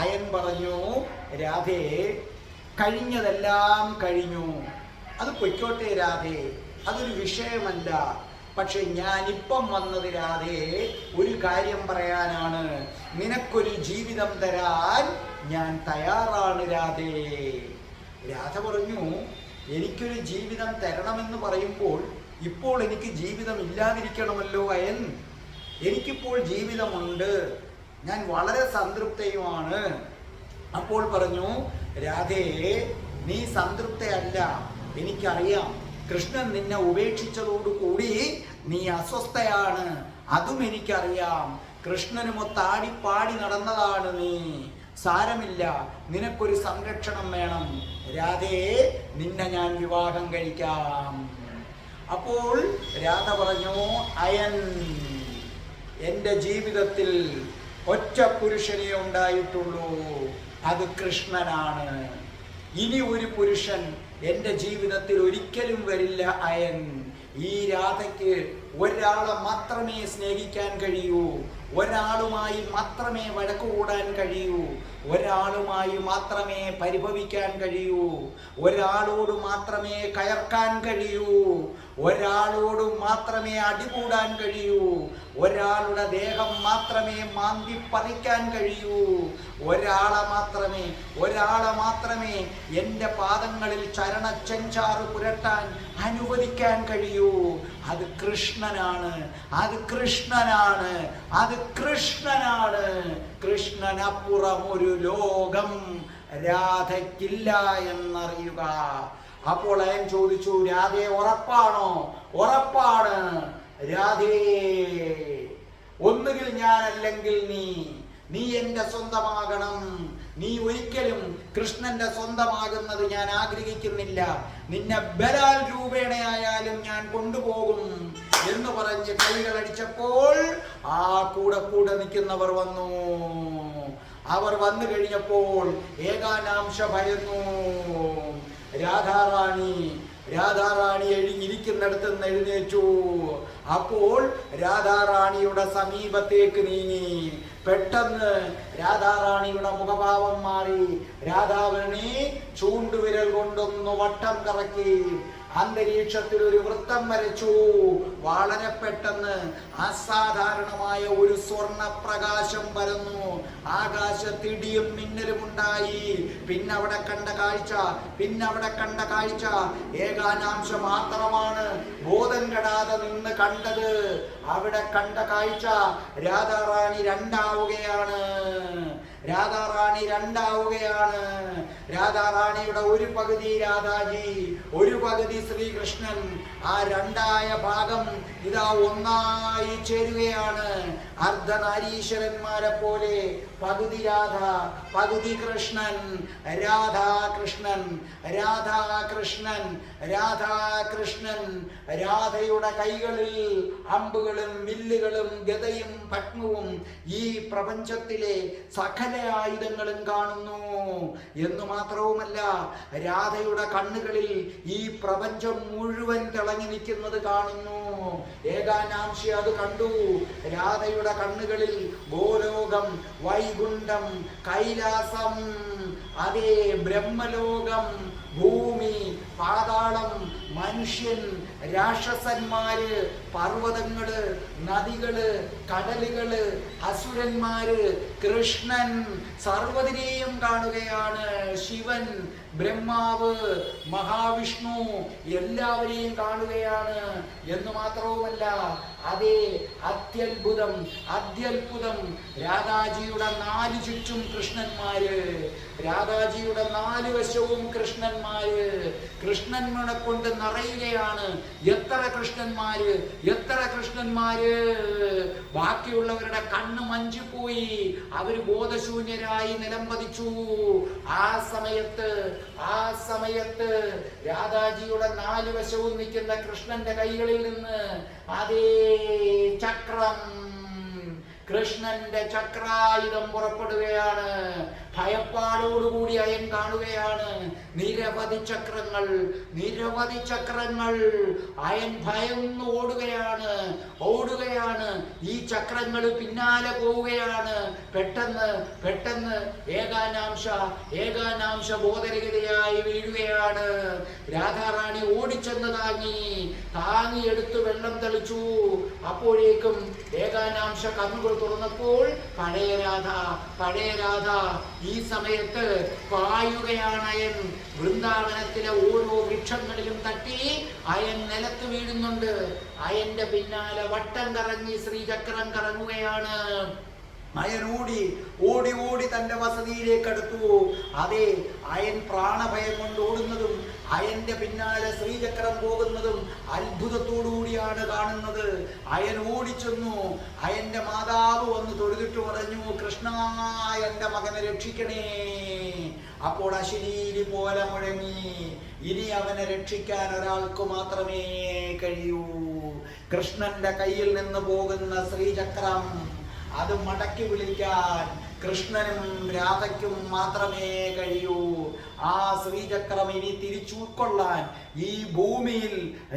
അയൻ പറഞ്ഞു, രാധേ, കഴിഞ്ഞതെല്ലാം കഴിഞ്ഞു, അത് പൊയ്ക്കോട്ടെ രാധേ, അതൊരു വിഷയമല്ല. പക്ഷെ ഞാനിപ്പം വന്നത് രാധേ ഒരു കാര്യം പറയാനാണ്. നിനക്കൊരു ജീവിതം തരാൻ ഞാൻ തയ്യാറാണ് രാധേ. രാധ പറഞ്ഞു, എനിക്കൊരു ജീവിതം തരണമെന്ന് പറയുമ്പോൾ ഇപ്പോൾ എനിക്ക് ജീവിതം ഇല്ലാതിരിക്കണമല്ലോ അയൻ. എനിക്കിപ്പോൾ ജീവിതമുണ്ട്, ഞാൻ വളരെ സംതൃപ്തയുമാണ്. അപ്പോൾ പറഞ്ഞു, രാധേ, നീ സംതൃപ്തയല്ല, എനിക്കറിയാം. കൃഷ്ണൻ നിന്നെ ഉപേക്ഷിച്ചതോടുകൂടി നീ അസ്വസ്ഥയാണ്, അതും എനിക്കറിയാം. കൃഷ്ണനുമൊത്താടിപ്പാടി നടന്നതാണ് നീ. സാരമില്ല, നിനക്കൊരു സംരക്ഷണം വേണം രാധേ, നിന്നെ ഞാൻ വിവാഹം കഴിക്കാം. അപ്പോൾ രാധ പറഞ്ഞു, അയൻ, എൻ്റെ ജീവിതത്തിൽ ഒറ്റ പുരുഷനേ ഉണ്ടായിട്ടുള്ളൂ, അത് കൃഷ്ണനാണ്. ഇനി ഒരു പുരുഷൻ എൻ്റെ ജീവിതത്തിൽ ഒരിക്കലും വരില്ല അയൻ. ഈ രാധയ്ക്ക് ഒരാളെ മാത്രമേ സ്നേഹിക്കാൻ കഴിയൂ, ഒരാളുമായി മാത്രമേ വഴക്കുകൂടാൻ കഴിയൂ, ഒരാളുമായി മാത്രമേ പരിഭവിക്കാൻ കഴിയൂ, ഒരാളോട് മാത്രമേ കയർക്കാൻ കഴിയൂ, ഒരാളോട് മാത്രമേ അടികൂടാൻ കഴിയൂ, ഒരാളുടെ ദേഹം മാത്രമേ മാന്തി പറിക്കാൻ കഴിയൂ, ഒരാളെ മാത്രമേ എൻ്റെ പാദങ്ങളിൽ ചരണച്ചെഞ്ചാറ് പുരട്ടാൻ അനുവദിക്കാൻ കഴിയൂ. അത് കൃഷ്ണനാണ്, അത് കൃഷ്ണനാണ്, അത് കൃഷ്ണനാണ്. കൃഷ്ണനപ്പുറം ഒരു ലോകം രാധയ്ക്കില്ല എന്നറിയുക. അപ്പോൾ അയൻ ചോദിച്ചു, രാധേ ഉറപ്പാണോ? ഉറപ്പാണ് രാധേ. ഒന്നുകിൽ ഞാൻ, അല്ലെങ്കിൽ നീ എൻ്റെ സ്വന്തമാകണം. നീ ഒരിക്കലും കൃഷ്ണന്റെ സ്വന്തമാകുന്നത് ഞാൻ ആഗ്രഹിക്കുന്നില്ല. നിന്നെ ബലാൽ രൂപേണയായാലും ഞാൻ കൊണ്ടുപോകും എന്ന് പറഞ്ഞ് കൈകളടിച്ചപ്പോൾ ആ കൂടെ നിൽക്കുന്നവർ വന്നു. അവർ വന്നു കഴിഞ്ഞപ്പോൾ ഏകാനാംശ ഭയന്നു. രാധാറാണി ഇരിക്കുന്നിടത്ത് നിന്ന് എഴുന്നേറ്റു. അപ്പോൾ രാധാറാണിയുടെ സമീപത്തേക്ക് നീങ്ങി. പെട്ടെന്ന് രാധാറാണിയുടെ മുഖഭാവം മാറി. രാധാറാണി ചൂണ്ടുവിരൽ കൊണ്ടൊന്ന് വട്ടം കറക്കി അന്തരീക്ഷത്തിൽ ഒരു വൃത്തം വരച്ചു. വളരെ പെട്ടെന്ന് അസാധാരണമായ ഒരു സ്വർണ പ്രകാശം പരന്നു. ആകാശത്തിടിയും മിന്നലും ഉണ്ടായി. പിന്നവിടെ കണ്ട കാഴ്ച ഏകാനാംശ മാത്രമാണ് ബോധം കെടാതെ നിന്ന് കണ്ടത്. അവിടെ കണ്ട കാഴ്ച രാധാറാണി രണ്ടാവുകയാണ്. രാധാറാണിയുടെ ഒരു പകുതി രാധാജി, ഒരു പകുതി ശ്രീകൃഷ്ണൻ. ആ രണ്ടായ ഭാഗം ഇതാ ഒന്നായി ചേരുകയാണ്. അർദ്ധനാരീശ്വരന്മാരെ പോലെ പകുതി രാധ, പകുതി കൃഷ്ണൻ. രാധാകൃഷ്ണൻ. രാധയുടെ കൈകളിൽ അമ്പുകളും വില്ലുകളും ഗദയും പത്മവും ഈ പ്രപഞ്ചത്തിലെ സകല ആയുധങ്ങളും കാണുന്നു. എന്നു മാത്രവുമല്ല, രാധയുടെ കണ്ണുകളിൽ ഈ പ്രപഞ്ചം മുഴുവൻ തിളങ്ങി നിൽക്കുന്നത് കാണുന്നു. ഏകാനാംശി അത് കണ്ടു. രാധയുടെ കണ്ണുകളിൽ ഗോലോകം, വൈകുണ്ഠം, കൈലാസം, അതേ ബ്രഹ്മലോകം, ഭൂമി, പാതാളം, മനുഷ്യൻ, രാക്ഷസന്മാര്, പർവ്വതങ്ങള്, നദികള്, കടലുകള്, അസുരന്മാര്, കൃഷ്ണൻ സർവ്വതിനെയും കാണുകയാണ്. ശിവൻ, ബ്രഹ്മാവ്, മഹാവിഷ്ണു എല്ലാവരെയും കാണുകയാണ് എന്ന് മാത്രവുമല്ല, അതേ അത്യത്ഭുതം രാധാജിയുടെ 4 ചുറ്റും കൃഷ്ണന്മാര്, രാധാജിയുടെ 4 വശവും കൃഷ്ണന്മാര്, കൃഷ്ണന്മാരെ കൊണ്ട് നിറയുകയാണ്. എത്ര കൃഷ്ണന്മാര്! ബാക്കിയുള്ളവരുടെ കണ്ണ് മഞ്ചിപ്പോയി, അവര് ബോധശൂന്യരായി നിലംപതിച്ചു. ആ സമയത്ത് രാധാജിയുടെ 4 വശവും നിൽക്കുന്ന കൃഷ്ണന്റെ കൈകളിൽ നിന്ന് അതേ ചക്രം, കൃഷ്ണന്റെ ചക്രായുധം പുറപ്പെടുകയാണ്. ഭയപ്പാടോടുകൂടി അയൻ കാണുകയാണ്. നിരവധി ചക്രങ്ങൾ. അയൻ ഭയന്ന് ഓടുകയാണ്. ഈ ചക്രങ്ങൾ പിന്നാലെ പോവുകയാണ്. പെട്ടെന്ന് ഏകാനാംശ ബോധരഹിതയായി വീഴുകയാണ്. രാധാറാണി ഓടിച്ചെന്ന് താങ്ങിയെടുത്ത് വെള്ളം തെളിച്ചു. അപ്പോഴേക്കും ഏകാനാംശ കണ്ണുകൾ തുറന്നപ്പോൾ പഴയ രാധ ഈ സമയത്ത് പായുകയാണ്. അയൻ വൃന്ദാവനത്തിലെ ഓരോ വൃക്ഷങ്ങളിലും തട്ടി അയൻ നിലത്ത് വീഴുന്നുണ്ട്. അയന്റെ പിന്നാലെ വട്ടം കറങ്ങി ശ്രീചക്രം കറങ്ങുകയാണ്. അയൻ ഓടി തന്റെ വസതിയിലേക്ക് അടുത്തു. അതെ, അയൻ പ്രാണഭയം കൊണ്ട് ഓടുന്നതും അയന്റെ പിന്നാലെ ശ്രീചക്രം പോകുന്നതും അത്ഭുതത്തോടുകൂടിയാണ് കാണുന്നത്. അയൻ ഓടിച്ചെന്നു. അയന്റെ മാതാവ് വന്ന് തൊഴുതിട്ട് പറഞ്ഞു, കൃഷ്ണ, എന്റെ മകനെ രക്ഷിക്കണേ. അപ്പോൾ അശരീരി പോലെ മുഴങ്ങി, ഇനി അവനെ രക്ഷിക്കാൻ ഒരാൾക്ക് മാത്രമേ കഴിയൂ. കൃഷ്ണന്റെ കയ്യിൽ നിന്ന് പോകുന്ന ശ്രീചക്രം അത് മടക്കി വിളിക്കാൻ കൃഷ്ണനും രാധയ്ക്കും മാത്രമേ കഴിയൂ. ആ ശ്രീചക്രം ഇനി തിരിച്ചുൾക്കൊള്ളാൻ ഈ ഭൂമിയിൽ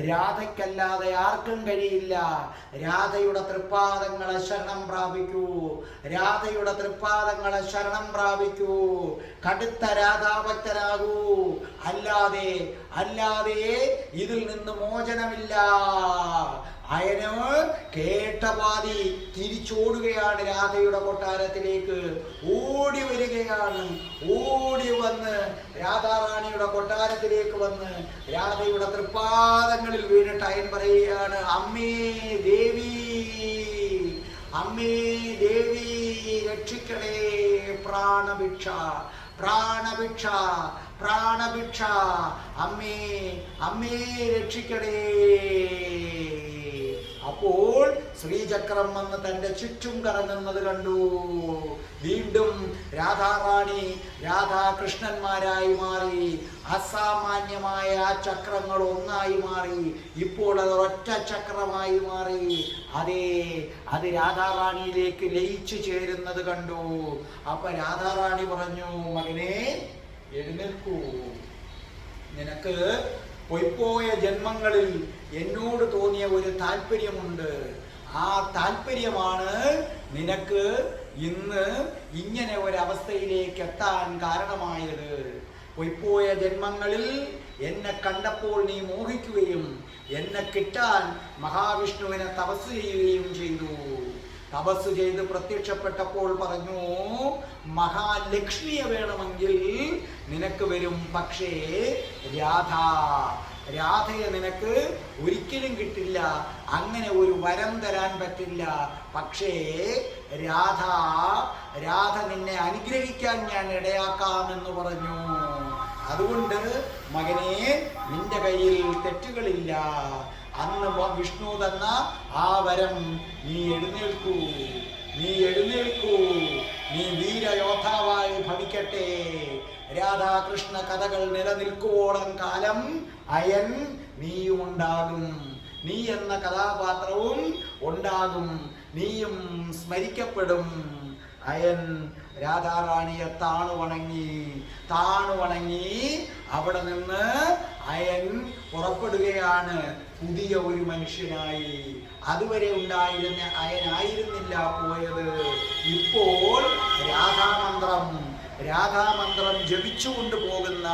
രാധയ്ക്കല്ലാതെ ആർക്കും കഴിയില്ല. രാധയുടെ തൃപ്പാദങ്ങളെ ശരണം പ്രാപിക്കൂ. കടുത്ത രാധാഭക്തനാകൂ. അല്ലാതെ ഇതിൽ നിന്ന് മോചനമില്ല. അയന് കേട്ടപാതി തിരിച്ചോടുകയാണ്. രാധയുടെ കൊട്ടാരത്തിലേക്ക് ഓടി വന്ന് രാധാറാണിയുടെ കൊട്ടാരത്തിലേക്ക് വന്ന് രാധയുടെ തൃപ്പാദങ്ങളിൽ വീണിട്ട് അയൻ പറയുകയാണ്, അമ്മേ ദേവി, രക്ഷിക്കണേ, പ്രാണഭിക്ഷ, അമ്മേ രക്ഷിക്കണേ. അപ്പോൾ ശ്രീചക്രം വന്ന് തന്റെ ചുറ്റും കറങ്ങുന്നത് കണ്ടു. വീണ്ടും രാധാറാണി രാധാകൃഷ്ണന്മാരായി മാറി. അസാമാന്യമായ ആ ചക്രങ്ങൾ ഒന്നായി മാറി. ഇപ്പോൾ അത് ഒറ്റ ചക്രമായി മാറി. അത് രാധാറാണിയിലേക്ക് ലയിച്ചു ചേരുന്നത് കണ്ടു. അപ്പൊ രാധാറാണി പറഞ്ഞു, മകനെ എഴുന്നേൽക്കൂ. നിനക്ക് പൊയ്പോയ ജന്മങ്ങളിൽ എന്നോട് തോന്നിയ ഒരു താല്പര്യമുണ്ട്. ആ താല്പര്യമാണ് നിനക്ക് ഇന്ന് ഇങ്ങനെ ഒരവസ്ഥയിലേക്ക് എത്താൻ കാരണമായത്. പൊയ്പോയ ജന്മങ്ങളിൽ എന്നെ കണ്ടപ്പോൾ നീ മോഹിക്കുകയും എന്നെ കിട്ടാൻ മഹാവിഷ്ണുവിനെ തപസ് ചെയ്യുകയും ചെയ്തു. തപസ് ചെയ്ത് പ്രത്യക്ഷപ്പെട്ടപ്പോൾ പറഞ്ഞു, മഹാലക്ഷ്മിയെ വേണമെങ്കിൽ നിനക്ക് വരും, പക്ഷേ രാധയെ നിനക്ക് ഒരിക്കലും കിട്ടില്ല. അങ്ങനെ ഒരു വരം തരാൻ പറ്റില്ല. പക്ഷേ രാധ നിന്നെ അനുഗ്രഹിക്കാൻ ഞാൻ ഇടയാക്കാമെന്ന് പറഞ്ഞു. അതുകൊണ്ട് മകനെ, നിന്റെ കയ്യിൽ തെറ്റുകളില്ല. അന്ന് വിഷ്ണു തന്ന ആ വരം നീ എഴുന്നേൽക്കൂ, നീ വീരയോദ്ധാവായി ഭവിക്കട്ടെ. രാധാകൃഷ്ണ കഥകൾ നിലനിൽക്കുവോളം കാലം അയൻ നീയും ഉണ്ടാകും. നീ എന്ന കഥാപാത്രവും ഉണ്ടാകും. നീയും സ്മരിക്കപ്പെടും. അയൻ രാധാറാണിയെ താണു വണങ്ങി അവിടെ നിന്ന് അയൻ പുറപ്പെടുകയാണ് പുതിയ ഒരു മനുഷ്യനായി. അതുവരെ ഉണ്ടായിരുന്ന അയനായിരുന്നില്ല പോയത്. ഇപ്പോൾ രാധാമന്ത്രം ജപിച്ചുകൊണ്ട് പോകുന്ന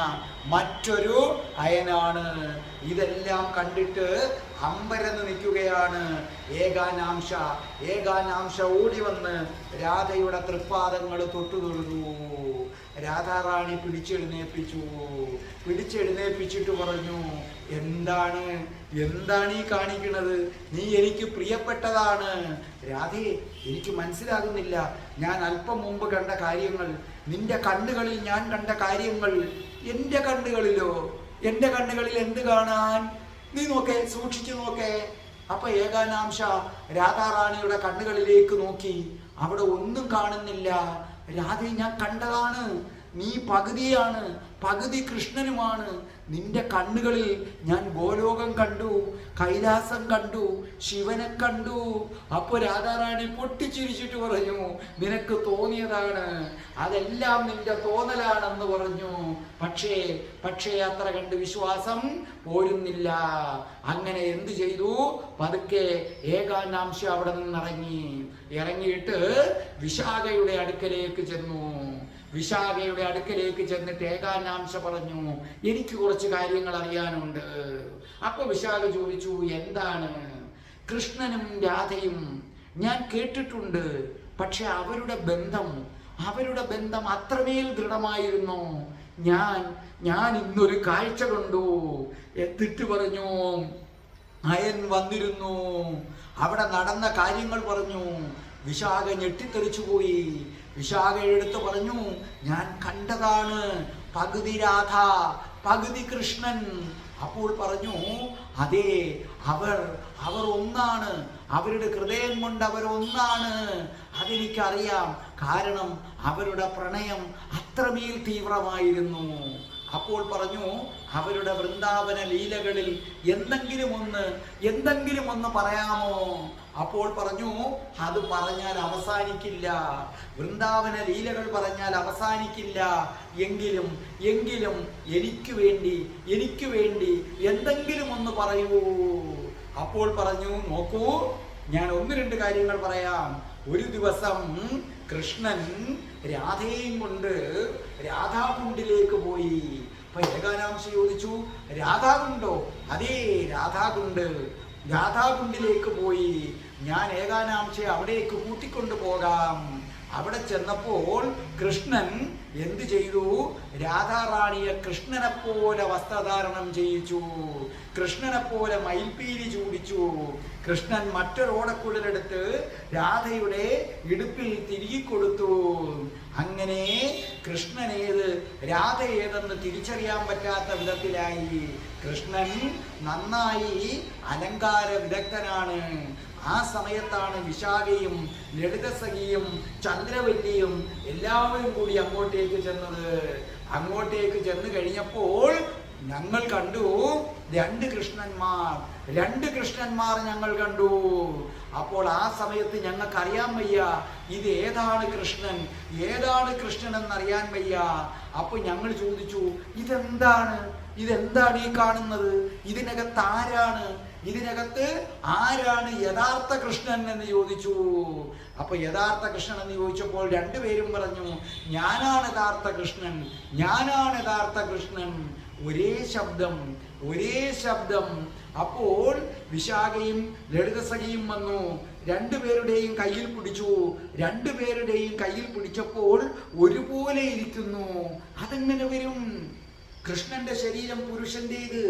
മറ്റൊരു അയനാണ്. ഇതെല്ലാം കണ്ടിട്ട് അമ്പരന്ന് നിൽക്കുകയാണ് ഏകാനാംശ. ഏകാനാംശ ഓടി വന്ന് രാധയുടെ തൃപ്പാദങ്ങൾ തൊട്ടു തൊഴുതു. രാധാറാണി പിടിച്ചെഴുന്നേൽപ്പിച്ചിട്ട് പറഞ്ഞു, എന്താണ് ഈ കാണിക്കുന്നത്? നീ എനിക്ക് പ്രിയപ്പെട്ടതാണ്. രാധേ, എനിക്ക് മനസ്സിലാകുന്നില്ല. ഞാൻ അല്പം മുമ്പ് കണ്ട കാര്യങ്ങൾ, നിന്റെ കണ്ണുകളിൽ ഞാൻ കണ്ട കാര്യങ്ങൾ എൻ്റെ കണ്ണുകളിലോ? എൻ്റെ കണ്ണുകളിൽ എന്ത് കാണാൻ? നീ നോക്കേ, സൂക്ഷിച്ചു നോക്കേ. അപ്പൊ ഏകാനാംശ രാധാറാണിയുടെ കണ്ണുകളിലേക്ക് നോക്കി. അവിടെ ഒന്നും കാണുന്നില്ല. രാധേ, ഞാൻ കണ്ടതാണ്. നീ പകുതിയാണ്, പകുതി കൃഷ്ണനുമാണ്. നിന്റെ കണ്ണുകളിൽ ഞാൻ ഗോലോകം കണ്ടു, കൈലാസം കണ്ടു, ശിവനെ കണ്ടു. അപ്പോൾ രാധാറാണി പൊട്ടിച്ചിരിച്ചിട്ട് പറഞ്ഞു, നിനക്ക് തോന്നിയതാണ്, അതെല്ലാം നിന്റെ തോന്നലാണെന്ന് പറഞ്ഞു. പക്ഷേ അത്ര കണ്ട് വിശ്വാസം പോരുന്നില്ല. അങ്ങനെ എന്തു ചെയ്തു? പതുക്കെ ഏകാനാംശ അവിടെ ഇറങ്ങിയിട്ട് വിശാഖയുടെ അടുക്കലേക്ക് ചെന്നിട്ട് ഏകാനാംശ പറഞ്ഞു, എനിക്ക് കുറച്ച് കാര്യങ്ങൾ അറിയാനുണ്ട്. അപ്പൊ വിശാഖ ചോദിച്ചു, എന്താണ്? കൃഷ്ണനും രാധയും ഞാൻ കേട്ടിട്ടുണ്ട്, പക്ഷെ അവരുടെ ബന്ധം അത്രമേൽ ദൃഢമായിരുന്നു. ഞാൻ ഇന്നൊരു കാഴ്ച കണ്ടു. എന്നിട്ട് പറഞ്ഞു, അയൻ വന്നിരുന്നു, അവിടെ നടന്ന കാര്യങ്ങൾ പറഞ്ഞു. വിശാഖ ഞെട്ടിത്തെറിച്ചു പോയി. വിശാഖ എടുത്ത് പറഞ്ഞു, ഞാൻ കണ്ടതാണ്, പകുതി രാധ പകുതി കൃഷ്ണൻ. അപ്പോൾ പറഞ്ഞു, അതെ, അവർ ഒന്നാണ്, അവരുടെ ഹൃദയം കൊണ്ട് അവർ ഒന്നാണ്. അതെനിക്കറിയാം, കാരണം അവരുടെ പ്രണയം അത്രമേൽ തീവ്രമായിരുന്നു. അപ്പോൾ പറഞ്ഞു, അവരുടെ വൃന്ദാവന ലീലകളിൽ എന്തെങ്കിലും ഒന്ന് പറയാമോ? അപ്പോൾ പറഞ്ഞു, അത് പറഞ്ഞാൽ അവസാനിക്കില്ല, വൃന്ദാവന ലീലകൾ പറഞ്ഞാൽ അവസാനിക്കില്ല. എങ്കിലും എനിക്ക് വേണ്ടി എന്തെങ്കിലും ഒന്ന് പറയൂ. അപ്പോൾ പറഞ്ഞു, നോക്കൂ, ഞാൻ 1-2 കാര്യങ്ങൾ പറയാം. ഒരു ദിവസം കൃഷ്ണൻ രാധയെയും കൊണ്ട് രാധാകുണ്ടിലേക്ക് പോയി. അപ്പൊ ഏകാനാംശ ചോദിച്ചു, രാധാകുണ്ടോ? അതേ, രാധാകുണ്ടിലേക്ക് പോയി. ഞാൻ ഏകാനാംശയെ അവിടേക്ക് കൂട്ടിക്കൊണ്ടു പോകാം. അവിടെ ചെന്നപ്പോൾ കൃഷ്ണൻ എന്ത് ചെയ്തു? രാധാറാണിയെ കൃഷ്ണനെ പോലെ വസ്ത്രധാരണം ചെയ്യിച്ചു, കൃഷ്ണനെ പോലെ മയിൽപ്പീലി ചൂടിച്ചു. കൃഷ്ണൻ മറ്റൊരോടക്കുഴലെടുത്ത് രാധയുടെ ഇടുപ്പിൽ തിരികെ കൊടുത്തു. അങ്ങനെ കൃഷ്ണൻ രാധ ഏതെന്ന് തിരിച്ചറിയാൻ പറ്റാത്ത വിധത്തിലായി. കൃഷ്ണൻ നന്നായി അലങ്കാര വിദഗ്ധനാണ്. ആ സമയത്താണ് വിശാഖയും ലളിതസഖിയും ചന്ദ്രവല്ലിയും എല്ലാവരും കൂടി അങ്ങോട്ടേക്ക് ചെന്ന് കഴിഞ്ഞപ്പോൾ ഞങ്ങൾ കണ്ടു 2 കൃഷ്ണന്മാർ ഞങ്ങൾ കണ്ടു. അപ്പോൾ ആ സമയത്ത് ഞങ്ങൾക്ക് അറിയാൻ വയ്യ ഇത് ഏതാണ് കൃഷ്ണൻ എന്നറിയാൻ വയ്യ. അപ്പൊ ഞങ്ങൾ ചോദിച്ചു, ഇതെന്താണ് ഈ കാണുന്നത്? ഇതിനകത്ത് ആരാണ് യഥാർത്ഥ കൃഷ്ണൻ എന്ന് ചോദിച്ചു. അപ്പൊ യഥാർത്ഥ കൃഷ്ണൻ എന്ന് ചോദിച്ചപ്പോൾ 2 പേരും പറഞ്ഞു, ഞാനാണ് യഥാർത്ഥ കൃഷ്ണൻ. ഒരേ ശബ്ദം. അപ്പോൾ വിശാഖയും ലളിതസഖിയും വന്നു, 2 പേരുടെയും കയ്യിൽ പിടിച്ചു. 2 പേരുടെയും കയ്യിൽ പിടിച്ചപ്പോൾ ഒരുപോലെ ഇരിക്കുന്നു. അതെങ്ങനെ വരും? കൃഷ്ണന്റെ ശരീരം പുരുഷന്റേത്,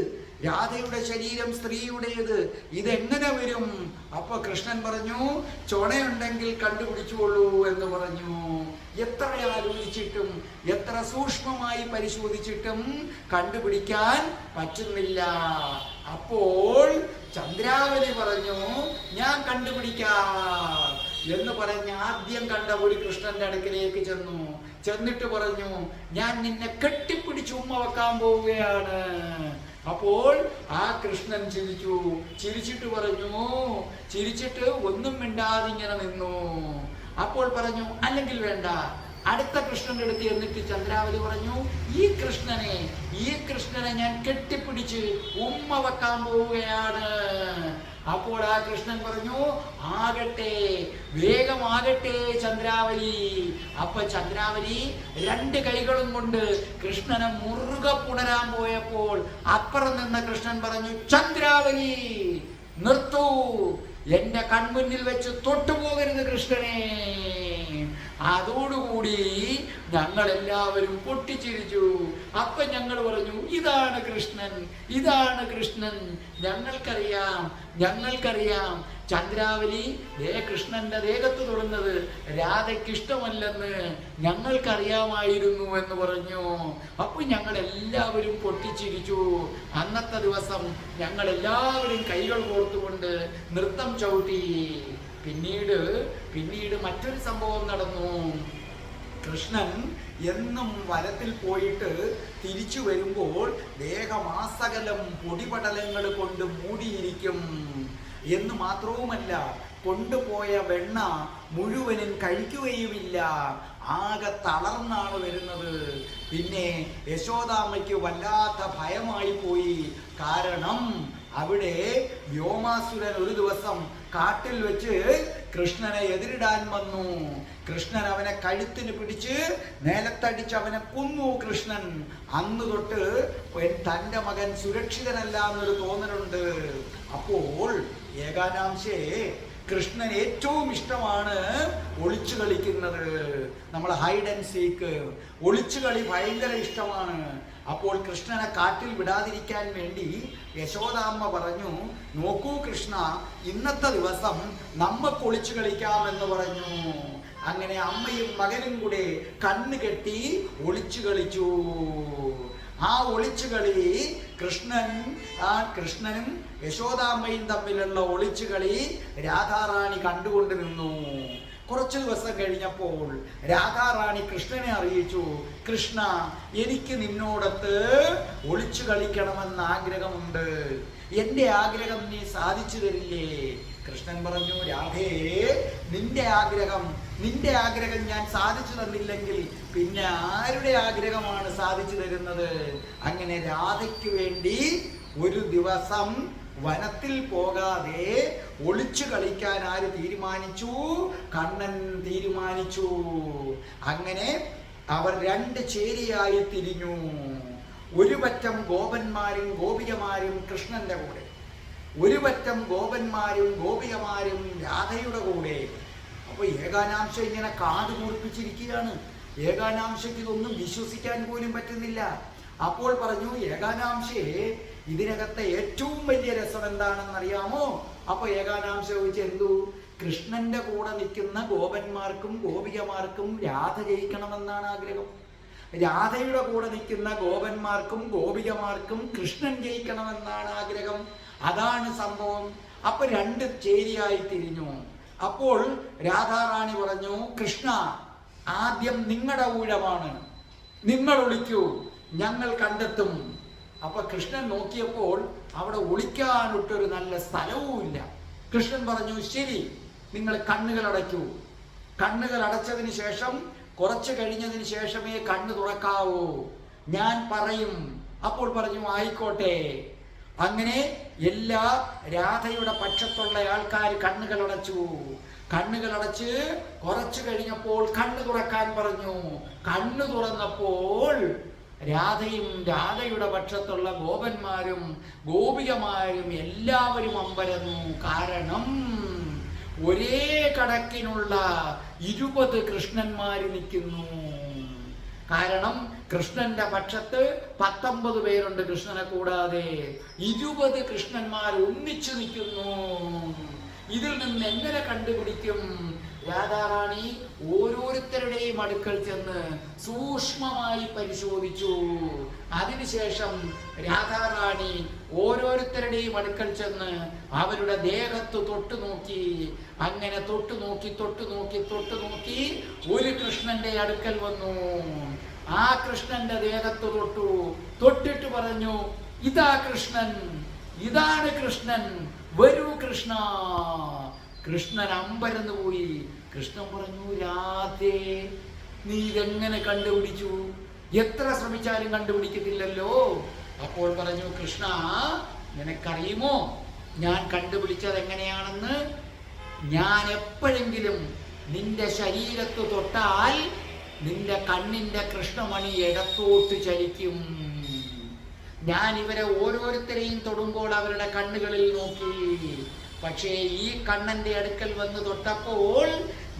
രാധയുടെ ശരീരം സ്ത്രീയുടേത്, ഇതെങ്ങനെ വരും? അപ്പൊ കൃഷ്ണൻ പറഞ്ഞു, ചൊണയുണ്ടെങ്കിൽ കണ്ടുപിടിച്ചുകൊള്ളൂ എന്ന് പറഞ്ഞു. എത്ര ആലോചിച്ചിട്ടും എത്ര സൂക്ഷ്മമായി പരിശോധിച്ചിട്ടും കണ്ടുപിടിക്കാൻ പറ്റുന്നില്ല. അപ്പോൾ ചന്ദ്രാവലി പറഞ്ഞു, ഞാൻ കണ്ടുപിടിക്കാം എന്ന് പറഞ്ഞ് ആദ്യം കണ്ട ഒരു കൃഷ്ണന്റെ അടുക്കിലേക്ക് ചെന്നിട്ട് പറഞ്ഞു, ഞാൻ നിന്നെ കെട്ടിപ്പിടിച്ച് ഉമ്മ വെക്കാൻ പോവുകയാണ്. അപ്പോൾ ആ കൃഷ്ണൻ ചിരിച്ചിട്ട് ഒന്നും മിണ്ടാതെ ഇങ്ങനെ നിന്നു. അപ്പോൾ പറഞ്ഞു, അല്ലെങ്കിൽ വേണ്ട, അടുത്ത കൃഷ്ണന്റെ അടുത്ത് എന്നിട്ട് ചന്ദ്രാവതി പറഞ്ഞു, ഈ കൃഷ്ണനെ ഞാൻ കെട്ടിപ്പിടിച്ച് ഉമ്മ വെക്കാൻ പോവുകയാണ്. അപ്പോൾ ആ കൃഷ്ണൻ പറഞ്ഞു, ആകട്ടെ, വേഗമാകട്ടെ ചന്ദ്രാവലി. അപ്പൊ ചന്ദ്രാവലി 2 കൈകളും കൊണ്ട് കൃഷ്ണനെ മുറുകെ പുണരാൻ പോയപ്പോൾ അപ്പുറം നിന്ന കൃഷ്ണൻ പറഞ്ഞു, ചന്ദ്രാവലി നിർത്തൂ, എന്റെ കൺമുന്നിൽ വെച്ച് തൊട്ടുപോകരുത് കൃഷ്ണനെ. അതോടുകൂടി ഞങ്ങൾ എല്ലാവരും പൊട്ടിച്ചിരിച്ചു. അപ്പൊ ഞങ്ങൾ പറഞ്ഞു, ഇതാണ് കൃഷ്ണൻ. ഞങ്ങൾക്കറിയാം ചന്ദ്രാവലി കൃഷ്ണന്റെ ദേഹത്ത് തൊടുന്നത് രാധയ്ക്ക് ഇഷ്ടമല്ലെന്ന് ഞങ്ങൾക്കറിയാമായിരുന്നു എന്ന് പറഞ്ഞു. അപ്പൊ ഞങ്ങൾ എല്ലാവരും പൊട്ടിച്ചിരിച്ചു. അന്നത്തെ ദിവസം ഞങ്ങൾ എല്ലാവരും കൈകൾ കോർത്തുകൊണ്ട് നൃത്തം ചവിട്ടി. പിന്നീട് മറ്റൊരു സംഭവം നടന്നു. കൃഷ്ണൻ എന്നും വനത്തിൽ പോയിട്ട് തിരിച്ചു വരുമ്പോൾ ദേഹമാസകലം പൊടിപടലങ്ങൾ കൊണ്ട് മൂടിയിരിക്കും എന്ന് മാത്രവുമല്ല, കൊണ്ടുപോയ വെണ്ണ മുഴുവനും കഴിക്കുകയുമില്ല, ആകെ തളർന്നാണ് വരുന്നത്. പിന്നെ യശോദാമ്മയ്ക്ക് വല്ലാത്ത ഭയമായി പോയി. കാരണം അവിടെ വ്യോമാസുരൻ ഒരു ദിവസം കാട്ടിൽ വെച്ച് കൃഷ്ണനെ എതിരിടാൻ വന്നു. കൃഷ്ണൻ അവനെ കഴുത്തിന് പിടിച്ച് നിലത്തടിച്ച് അവനെ കൊന്നു കൃഷ്ണൻ. അന്ന് തൊട്ട് തൻ്റെ മകൻ സുരക്ഷിതനല്ല എന്നൊരു തോന്നലുണ്ട്. അപ്പോൾ ഏകാനാംശേ കൃഷ്ണൻ ഏറ്റവും ഇഷ്ടമാണ് ഒളിച്ചു കളിക്കുന്നത്. നമ്മൾ ഹൈഡ് ആൻഡ് സീക്ക്, ഒളിച്ചു കളി ഭയങ്കര ഇഷ്ടമാണ്. അപ്പോൾ കൃഷ്ണനെ കാട്ടിൽ വിടാതിരിക്കാൻ വേണ്ടി യശോദാമ്മ പറഞ്ഞു, നോക്കൂ കൃഷ്ണ, ഇന്നത്തെ ദിവസം നമുക്ക് ഒളിച്ചു കളിക്കാമെന്ന് പറഞ്ഞു. അങ്ങനെ അമ്മയും മകനും കൂടെ കണ്ണ് കെട്ടി ഒളിച്ചു കളിച്ചു. ആ ഒളിച്ചുകളി കൃഷ്ണനും യശോദാമ്മയും തമ്മിലുള്ള ഒളിച്ചുകളി രാധാറാണി കണ്ടുകൊണ്ട് നിന്നു. കുറച്ചു ദിവസം കഴിഞ്ഞപ്പോൾ രാധാറാണി കൃഷ്ണനെ അറിയിച്ചു, കൃഷ്ണ, എനിക്ക് നിന്നോടത്ത് ഒളിച്ചു കളിക്കണമെന്ന് ആഗ്രഹമുണ്ട്, എൻ്റെ ആഗ്രഹം നീ സാധിച്ചു തരില്ലേ? കൃഷ്ണൻ പറഞ്ഞു, രാധേ, നിന്റെ ആഗ്രഹം ഞാൻ സാധിച്ചു തന്നില്ലെങ്കിൽ പിന്നെ ആരുടെ ആഗ്രഹമാണ് സാധിച്ചു തരുന്നത്? അങ്ങനെ രാധയ്ക്ക് വേണ്ടി ഒരു ദിവസം വനത്തിൽ പോകാതെ ഒളിച്ചു കളിക്കാൻ ആര് തീരുമാനിച്ചു? കണ്ണൻ തീരുമാനിച്ചു. അങ്ങനെ അവർ 2 ചേരിയായി തിരിഞ്ഞു. ഒരു പറ്റം ഗോപന്മാരും ഗോപികമാരും കൃഷ്ണന്റെ കൂടെ, ഒരു പറ്റം ഗോപന്മാരും ഗോപികമാരും രാധയുടെ കൂടെ. അപ്പൊ ഏകാനാംശ ഇങ്ങനെ കാട് കുറിപ്പിച്ചിരിക്കുകയാണ്. ഏകാനാംശയ്ക്ക് ഇതൊന്നും വിശ്വസിക്കാൻ പോലും പറ്റുന്നില്ല. അപ്പോൾ പറഞ്ഞു, ഏകാനാംശേ, ഇതിനകത്തെ ഏറ്റവും വലിയ രസം എന്താണെന്നറിയാമോ? അപ്പൊ ഏകാനാംശ ചോദിച്ചു, എന്തു? കൃഷ്ണന്റെ കൂടെ നിൽക്കുന്ന ഗോപന്മാർക്കും ഗോപികമാർക്കും രാധ ജയിക്കണമെന്നാണ് ആഗ്രഹം. രാധയുടെ കൂടെ നിൽക്കുന്ന ഗോപന്മാർക്കും ഗോപികമാർക്കും കൃഷ്ണൻ ജയിക്കണമെന്നാണ് ആഗ്രഹം. അതാണ് സംഭവം. അപ്പൊ 2 ചേരിയായി തിരിഞ്ഞു. അപ്പോൾ രാധാറാണി പറഞ്ഞു, കൃഷ്ണ, ആദ്യം നിങ്ങളുടെ ഊഴമാണ്, നിങ്ങൾ ഒളിക്കൂ, ഞങ്ങൾ കണ്ടെത്തും. അപ്പൊ കൃഷ്ണൻ നോക്കിയപ്പോൾ അവിടെ ഒളിക്കാനൊട്ടൊരു നല്ല സ്ഥലവുമില്ല. കൃഷ്ണൻ പറഞ്ഞു, ശരി, നിങ്ങൾ കണ്ണുകൾ അടയ്ക്കൂ. കണ്ണുകൾ അടച്ചതിന് ശേഷം കുറച്ച് കഴിഞ്ഞതിന് ശേഷമേ കണ്ണ് തുറക്കാവൂ, ഞാൻ പറയും. അപ്പോൾ പറഞ്ഞു, ആയിക്കോട്ടെ. അങ്ങനെ എല്ലാ രാധയുടെ പക്ഷത്തുള്ള ആൾക്കാർ കണ്ണുകൾ അടച്ചു. കണ്ണുകൾ അടച്ച് കുറച്ചു കഴിഞ്ഞപ്പോൾ കണ്ണ് തുറക്കാൻ പറഞ്ഞു. കണ്ണ് തുറന്നപ്പോൾ രാധയും രാധയുടെ പക്ഷത്തുള്ള ഗോപന്മാരും ഗോപികമാരും എല്ലാവരും അമ്പരന്നു. കാരണം ഒരേ കണക്കിനുള്ള 20 കൃഷ്ണന്മാർ നിൽക്കുന്നു. കാരണം കൃഷ്ണന്റെ പക്ഷത്ത് 19 പേരുണ്ട്, കൃഷ്ണനെ കൂടാതെ 20 കൃഷ്ണന്മാർ ഒന്നിച്ചു നിൽക്കുന്നു. ഇതിൽ നിന്ന് എങ്ങനെ കണ്ടുപിടിക്കും? രാധാറാണി ഓരോരുത്തരുടെയും അടുക്കൽ ചെന്ന് സൂക്ഷ്മമായി പരിശോധിച്ചു. അതിനുശേഷം രാധാറാണി ഓരോരുത്തരുടെയും അടുക്കൽ ചെന്ന് അവരുടെ ദേഹത്ത് തൊട്ടു നോക്കി. അങ്ങനെ തൊട്ടു നോക്കി ഒരു കൃഷ്ണന്റെ അടുക്കൽ വന്നു. ആ കൃഷ്ണന്റെ ദേഹത്ത് തൊട്ടിട്ട് പറഞ്ഞു, ഇതാണ് കൃഷ്ണൻ, വരൂ കൃഷ്ണ. കൃഷ്ണൻ അമ്പരന്ന് പോയി. കൃഷ്ണൻ പറഞ്ഞു, രാധേ, നീ ഇതെങ്ങനെ കണ്ടുപിടിച്ചു? എത്ര ശ്രമിച്ചാലും കണ്ടുപിടിക്കത്തില്ലല്ലോ. അപ്പോൾ പറഞ്ഞു, കൃഷ്ണ നിനക്കറിയുമോ ഞാൻ കണ്ടുപിടിച്ചത് എങ്ങനെയാണെന്ന്? ഞാൻ എപ്പോഴെങ്കിലും നിന്റെ ശരീരത്ത് തൊട്ടാൽ നിന്റെ കണ്ണിന്റെ കൃഷ്ണമണി ഇടത്തോട്ട് ചലിക്കും. ഞാൻ ഇവരെ ഓരോരുത്തരെയും തൊടുമ്പോൾ അവരുടെ കണ്ണുകളിൽ നോക്കി. പക്ഷേ ഈ കണ്ണന്റെ അടുക്കൽ വന്ന് തൊട്ടപ്പോൾ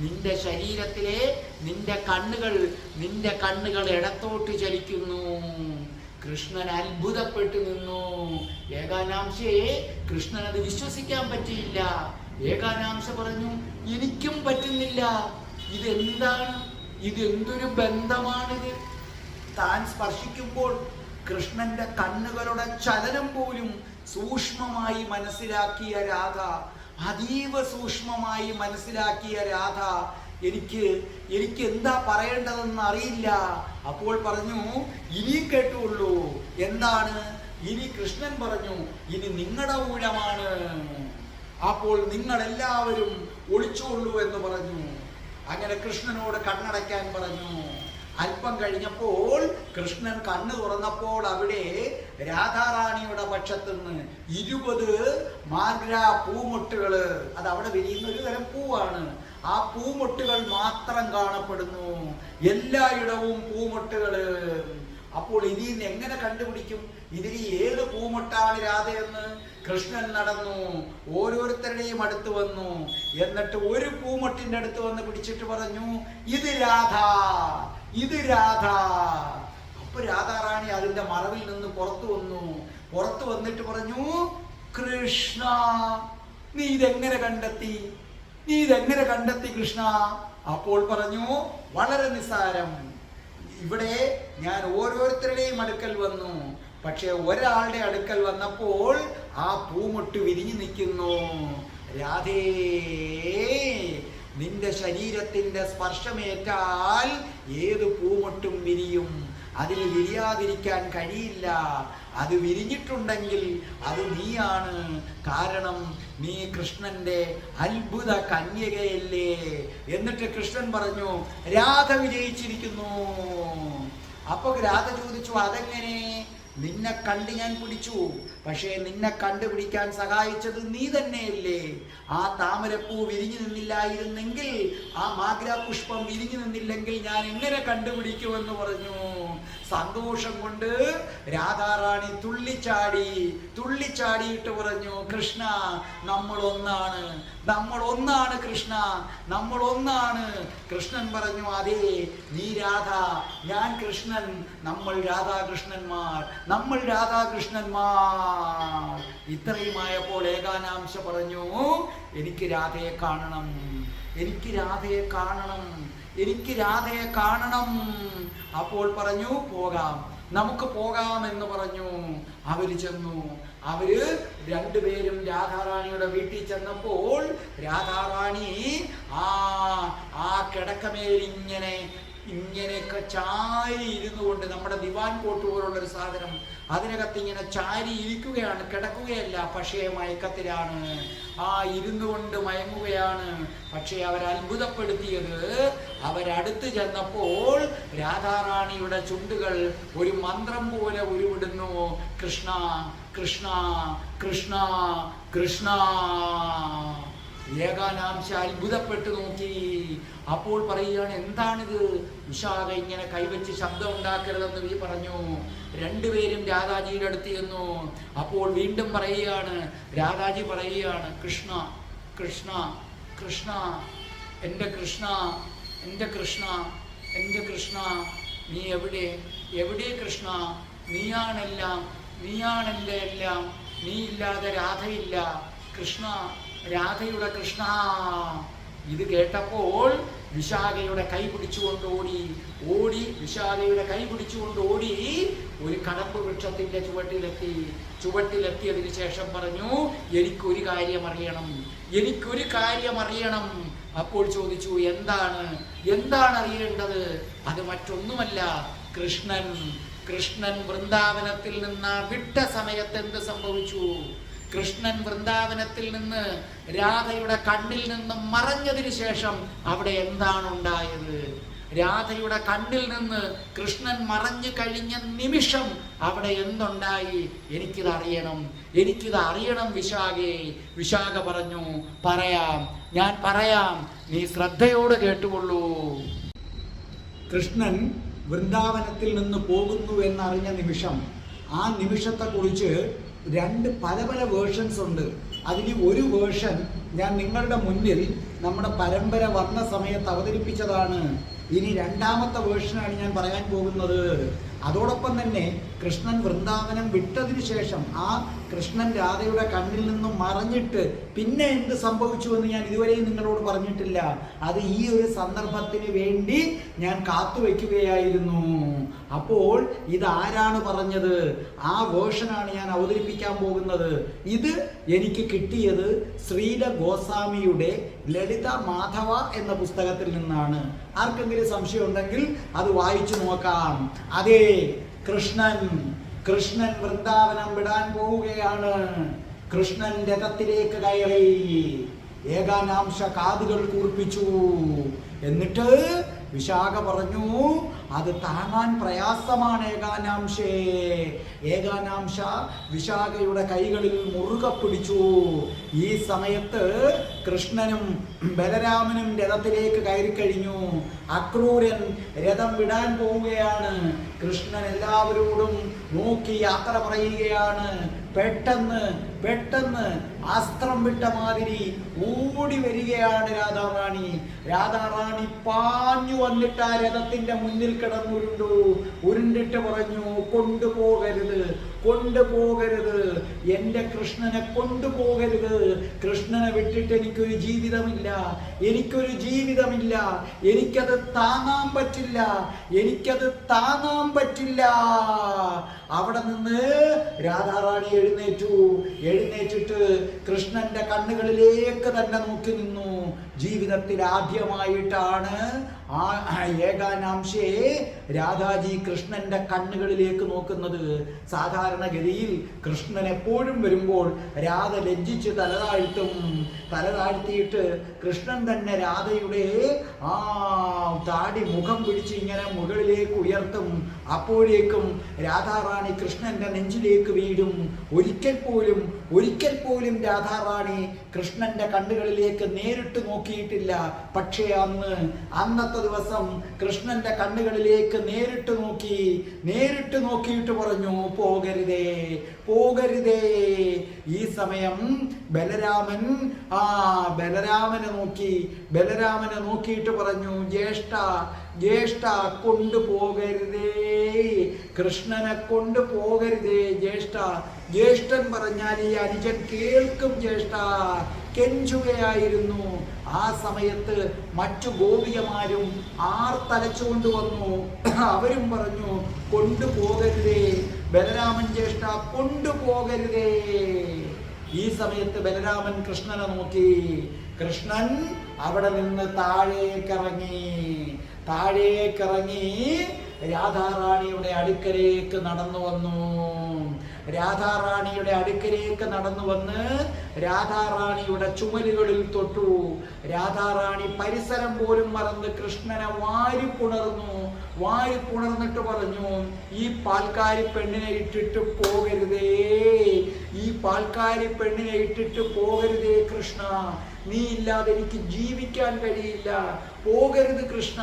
നിന്റെ ശരീരത്തിലെ നിന്റെ കണ്ണുകൾ ഇടത്തോട്ട് ചലിക്കുന്നു. കൃഷ്ണൻ അത്ഭുതപ്പെട്ടു നിന്നു. ഏകാനാംശയെ കൃഷ്ണൻ അത് വിശ്വസിക്കാൻ പറ്റിയില്ല. ഏകാനാംശ പറഞ്ഞു, എനിക്കും പറ്റുന്നില്ല. ഇതെന്താണ്? ഇതെന്തൊരു ബന്ധമാണിത്? താൻ സ്പർശിക്കുമ്പോൾ കൃഷ്ണന്റെ കണ്ണുകളുടെ ചലനം പോലും സൂക്ഷ്മമായി മനസ്സിലാക്കിയ രാധ, അതീവ സൂക്ഷ്മമായി മനസ്സിലാക്കിയ രാധ, എനിക്ക് എന്താ പറയേണ്ടതെന്ന് അറിയില്ല. അപ്പോൾ പറഞ്ഞു, ഇനിയും കേട്ടുള്ളൂ. എന്താണ്? ഇനി കൃഷ്ണൻ പറഞ്ഞു, ഇനി നിങ്ങളുടെ ഊഴമാണ്. അപ്പോൾ നിങ്ങൾ എല്ലാവരും ഒളിച്ചോളൂ എന്ന് പറഞ്ഞു. അങ്ങനെ കൃഷ്ണനോട് കണ്ണടയ്ക്കാൻ പറഞ്ഞു. അല്പം കഴിഞ്ഞപ്പോൾ കൃഷ്ണൻ കണ്ണ് തുറന്നപ്പോൾ അവിടെ രാധാറാണിയുടെ പക്ഷത്തുനിന്ന് 20 മാർഗ്ര പൂമൊട്ടുകൾ, അത് അവിടെ വിരിയുന്ന ഒരു തരം പൂവാണ്, ആ പൂമൊട്ടുകൾ മാത്രം കാണപ്പെടുന്നു. എല്ലായിടവും പൂമൊട്ടുകൾ. അപ്പോൾ ഇതിൽ നിന്ന് എങ്ങനെ കണ്ടുപിടിക്കും ഇതിൽ ഏത് പൂമൊട്ടാണ് രാധയെന്ന്? കൃഷ്ണൻ നടന്നു, ഓരോരുത്തരുടെയും അടുത്ത് വന്നു. എന്നിട്ട് ഒരു പൂമൊട്ടിന്റെ അടുത്ത് വന്ന് പിടിച്ചിട്ട് പറഞ്ഞു, ഇത് രാധ, ഇത് രാധ. അപ്പൊ രാധാറാണി അതിന്റെ മറവിൽ നിന്ന് പുറത്തു വന്നു. പുറത്തു വന്നിട്ട് പറഞ്ഞു, കൃഷ്ണ നീ ഇതെങ്ങനെ കണ്ടെത്തി? നീ ഇതെങ്ങനെ കണ്ടെത്തി കൃഷ്ണ? അപ്പോൾ പറഞ്ഞു, വളരെ നിസ്സാരം. ഇവിടെ ഞാൻ ഓരോരുത്തരുടെയും അടുക്കൽ വന്നു. പക്ഷെ ഒരാളുടെ അടുക്കൽ വന്നപ്പോൾ ആ പൂമൊട്ട് വിരിഞ്ഞു നിൽക്കുന്നു. രാധേ, നിന്റെ ശരീരത്തിന്റെ സ്പർശമേറ്റാൽ ഏത് പൂമൊട്ടും വിരിയും. അതിൽ വിരിയാതിരിക്കാൻ കഴിയില്ല. അത് വിരിഞ്ഞിട്ടുണ്ടെങ്കിൽ അത് നീയാണ്. കാരണം നീ കൃഷ്ണന്റെ അത്ഭുത കന്യകയല്ലേ. എന്നിട്ട് കൃഷ്ണൻ പറഞ്ഞു, രാധ വിജയിച്ചിരിക്കുന്നു. അപ്പൊ രാധ ചോദിച്ചു, അതെങ്ങനെ? നിന്നെ കണ്ട് ഞാൻ പിടിച്ചു, പക്ഷേ നിന്നെ കണ്ടുപിടിക്കാൻ സഹായിച്ചത് നീ തന്നെയല്ലേ. ആ താമരപ്പൂ വിരിഞ്ഞു നിന്നില്ലായിരുന്നെങ്കിൽ, ആ മാഗ്ര പുഷ്പം വിരിഞ്ഞു നിന്നില്ലെങ്കിൽ ഞാൻ എങ്ങനെ കണ്ടുപിടിക്കുമെന്ന് പറഞ്ഞു. സന്തോഷം കൊണ്ട് രാധാറാണി തുള്ളിച്ചാടിയിട്ട് പറഞ്ഞു, കൃഷ്ണ നമ്മൾ ഒന്നാണ്, നമ്മൾ ഒന്നാണ് കൃഷ്ണ, നമ്മൾ ഒന്നാണ്. കൃഷ്ണൻ പറഞ്ഞു, അതെ നീ രാധ, ഞാൻ കൃഷ്ണൻ, നമ്മൾ രാധാകൃഷ്ണന്മാർ, നമ്മൾ രാധാകൃഷ്ണന്മാർ. ഇത്രയുമായപ്പോൾ ഏകാനാംശ പറഞ്ഞു, എനിക്ക് രാധയെ കാണണം, എനിക്ക് രാധയെ കാണണം, എനിക്ക് രാധയെ കാണണം. അപ്പോൾ പറഞ്ഞു, പോകാം, നമുക്ക് പോകാം എന്ന് പറഞ്ഞു. അവര് ചെന്നു. അവര് രണ്ടുപേരും രാധാറാണിയുടെ വീട്ടിൽ ചെന്നപ്പോൾ രാധാറാണി ആ കിടക്കമേൽ ഇങ്ങനെയൊക്കെ ചാരി ഇരുന്നു കൊണ്ട്, നമ്മുടെ ദിവാൻ കോട്ട് പോലുള്ളൊരു സാധനം, അതിനകത്ത് ഇങ്ങനെ ചാരി ഇരിക്കുകയാണ്, കിടക്കുകയല്ല, പക്ഷേ മയക്കത്തിലാണ്. ഇരുന്നു കൊണ്ട് മയങ്ങുകയാണ്. പക്ഷേ അവരത്ഭുതപ്പെടുത്തിയത്, അവരടുത്ത് ചെന്നപ്പോൾ രാധാറാണിയുടെ ചുണ്ടുകൾ ഒരു മന്ത്രം പോലെ ഉരുവിടുന്നു. കൃഷ്ണ കൃഷ്ണ കൃഷ്ണ കൃഷ്ണ. ഏകാനാംശ അത്ഭുതപ്പെട്ടു നോക്കി. അപ്പോൾ പറയുകയാണ്, എന്താണിത്? വിശാഖ ഇങ്ങനെ കൈവച്ച് ശബ്ദം ഉണ്ടാക്കരുതെന്ന് നീ പറഞ്ഞു. രണ്ടുപേരും രാധാജിയുടെ അടുത്ത് ചെന്നു. അപ്പോൾ വീണ്ടും പറയുകയാണ്, രാധാജി പറയുകയാണ്, കൃഷ്ണ കൃഷ്ണ കൃഷ്ണ, എൻ്റെ കൃഷ്ണ, എൻ്റെ കൃഷ്ണ, എൻ്റെ കൃഷ്ണ, നീ എവിടെ? എവിടെ കൃഷ്ണ? നീയാണെല്ലാം, നീയാണെൻ്റെ എല്ലാം, നീ ഇല്ലാതെ രാധയില്ല. കൃഷ്ണ, രാധയുടെ കൃഷ്ണ. ഇത് കേട്ടപ്പോൾ വിശാഖയുടെ കൈ പിടിച്ചുകൊണ്ട് ഓടി വിശാഖയുടെ കൈ പിടിച്ചുകൊണ്ട് ഓടി ഒരു കടമ്പ് വൃക്ഷത്തിന്റെ ചുവട്ടിലെത്തിയതിനു ശേഷം പറഞ്ഞു, എനിക്കൊരു കാര്യം അറിയണം, എനിക്കൊരു കാര്യം അറിയണം. അപ്പോൾ ചോദിച്ചു, എന്താണ് അറിയേണ്ടത്? അത് മറ്റൊന്നുമല്ല, കൃഷ്ണൻ വൃന്ദാവനത്തിൽ നിന്ന് വിട്ട സമയത്ത് എന്ത് സംഭവിച്ചു? കൃഷ്ണൻ വൃന്ദാവനത്തിൽ നിന്ന് രാധയുടെ കണ്ണിൽ നിന്നും മറഞ്ഞതിന് ശേഷം അവിടെ എന്താണ് ഉണ്ടായത്? രാധയുടെ കണ്ണിൽ നിന്ന് കൃഷ്ണൻ മറഞ്ഞു കഴിഞ്ഞ നിമിഷം അവിടെ എന്തുണ്ടായി? എനിക്കിത് അറിയണം വിശാഖേ. വിശാഖ പറഞ്ഞു, പറയാം, ഞാൻ പറയാം, നീ ശ്രദ്ധയോടെ കേട്ടുകൊള്ളൂ. കൃഷ്ണൻ വൃന്ദാവനത്തിൽ നിന്ന് പോകുന്നു എന്നറിഞ്ഞ നിമിഷം, ആ നിമിഷത്തെക്കുറിച്ച് പല വേർഷൻസ് ഉണ്ട്. അതിൽ ഒരു വേർഷൻ ഞാൻ നിങ്ങളുടെ മുന്നിൽ നമ്മുടെ പരമ്പര വന്ന സമയത്ത് അവതരിപ്പിച്ചതാണ്. ഇനി രണ്ടാമത്തെ വേർഷനാണ് ഞാൻ പറയാൻ പോകുന്നത്. അതോടൊപ്പം തന്നെ കൃഷ്ണൻ വൃന്ദാവനം വിട്ടതിന് ശേഷം ആ കൃഷ്ണൻ രാധയുടെ കണ്ണിൽ നിന്നും മറഞ്ഞിട്ട് പിന്നെ എന്ത് സംഭവിച്ചു എന്ന് ഞാൻ ഇതുവരെയും നിങ്ങളോട് പറഞ്ഞിട്ടില്ല. അത് ഈ ഒരു സന്ദർഭത്തിന് വേണ്ടി ഞാൻ കാത്തുവെക്കുകയായിരുന്നു. അപ്പോൾ ഇതാരാണ് പറഞ്ഞത്? ആ വേർഷനാണ് ഞാൻ അവതരിപ്പിക്കാൻ പോകുന്നത്. ഇത് എനിക്ക് കിട്ടിയത് ശ്രീല ഗോസ്വാമിയുടെ ലളിത മാധവ എന്ന പുസ്തകത്തിൽ നിന്നാണ്. ആർക്കെങ്കിലും സംശയം ഉണ്ടെങ്കിൽ അത് വായിച്ചു നോക്കാം. അതേ, കൃഷ്ണൻ വൃന്ദാവനം വിടാൻ പോവുകയാണ്. കൃഷ്ണൻ രഥത്തിലേക്ക് കയറി, ഏകാനാംശ കാതുകൾ കൂർപ്പിച്ചു. എന്നിട്ട് വിശാഖ പറഞ്ഞു, അത് താങ്ങാൻ പ്രയാസമാണ് ഏകാനാംശ വിശാഖയുടെ കൈകളിൽ മുറുകെ പിടിച്ചു. ഈ സമയത്ത് കൃഷ്ണനും ബലരാമനും രഥത്തിലേക്ക് കയറിക്കഴിഞ്ഞു. അക്രൂരൻ രഥം വിടാൻ പോവുകയാണ്. കൃഷ്ണൻ എല്ലാവരോടും നോക്കി യാത്ര പറയുകയാണ്. പെട്ടെന്ന് അസ്ത്രം വിട്ട മാതിരി ഓടി വരികയാണ് രാധാറാണി പാഞ്ഞു വന്നിട്ട് ആ രഥത്തിന്റെ മുന്നിൽ ഉരുണ്ടിട്ട് പറഞ്ഞു, കൊണ്ടുപോകരുത്, എന്റെ കൃഷ്ണനെ കൊണ്ടുപോകരുത്. കൃഷ്ണനെ വിട്ടിട്ട് എനിക്കൊരു ജീവിതമില്ല, എനിക്കത് താങ്ങാൻ പറ്റില്ല. അവിടെ നിന്ന് രാധാറാണി എഴുന്നേറ്റിട്ട് കൃഷ്ണന്റെ കണ്ണുകളിലേക്ക് തന്നെ നോക്കി നിന്നു. ജീവിതത്തിൽ ആദ്യമായിട്ടാണ് ആ ഏകാനാംശയെ രാധാജി കൃഷ്ണന്റെ കണ്ണുകളിലേക്ക് നോക്കുന്നത്. സാധാരണഗതിയിൽ കൃഷ്ണൻ എപ്പോഴും വരുമ്പോൾ രാധ ലജ്ജിച്ച് തലതാഴ്ത്തിയിട്ട് കൃഷ്ണൻ തന്നെ രാധയുടെ ആ താടി മുഖം പിടിച്ച് ഇങ്ങനെ മുകളിലേക്ക് ഉയർത്തും. അപ്പോഴേക്കും രാധാറാണി കൃഷ്ണന്റെ നെഞ്ചിലേക്ക് വീഴും. ഒരിക്കൽ പോലും രാധാറാണി കൃഷ്ണന്റെ കണ്ണുകളിലേക്ക് നേരിട്ട് നോക്കിയിട്ടില്ല. പക്ഷേ അന്നത്തെ ദിവസം കൃഷ്ണന്റെ കണ്ണുകളിലേക്ക് നേരിട്ട് നോക്കിയിട്ട് പറഞ്ഞു, പോകരുതേ. ഈ സമയം ബലരാമനെ നോക്കിയിട്ട് പറഞ്ഞു, ജ്യേഷ്ഠ കൊണ്ടുപോകരുതേ, കൃഷ്ണനെ കൊണ്ടുപോകരുതേ ജ്യേഷ്ഠൻ പറഞ്ഞാൽ ഈ അനുജൻ കേൾക്കും കെഞ്ചുകയായിരുന്നു. ആ സമയത്ത് മറ്റു ഗോപികമാരും ആർത്തലച്ചുകൊണ്ട് വന്നു. അവരും പറഞ്ഞു, കൊണ്ടുപോകരുതേ ബലരാമൻ ജ്യേഷ്ഠ, കൊണ്ടുപോകരുതേ. ഈ സമയത്ത് ബലരാമൻ കൃഷ്ണനെ നോക്കി. കൃഷ്ണൻ അവിടെ നിന്ന് താഴേക്കിറങ്ങി രാധാറാണിയുടെ അടുക്കലേക്ക് നടന്നു വന്ന് രാധാറാണിയുടെ ചുമലുകളിൽ തൊട്ടു. രാധാറാണി പരിസരം പോലും മറന്ന് കൃഷ്ണനെ വാരി പുണർന്നിട്ട് പറഞ്ഞു, ഈ പാൽക്കാരി പെണ്ണിനെ ഇട്ടിട്ട് പോകരുതേ കൃഷ്ണ, നീ ഇല്ലാതെ എനിക്ക് ജീവിക്കാൻ കഴിയില്ല. പോകരുത് കൃഷ്ണ,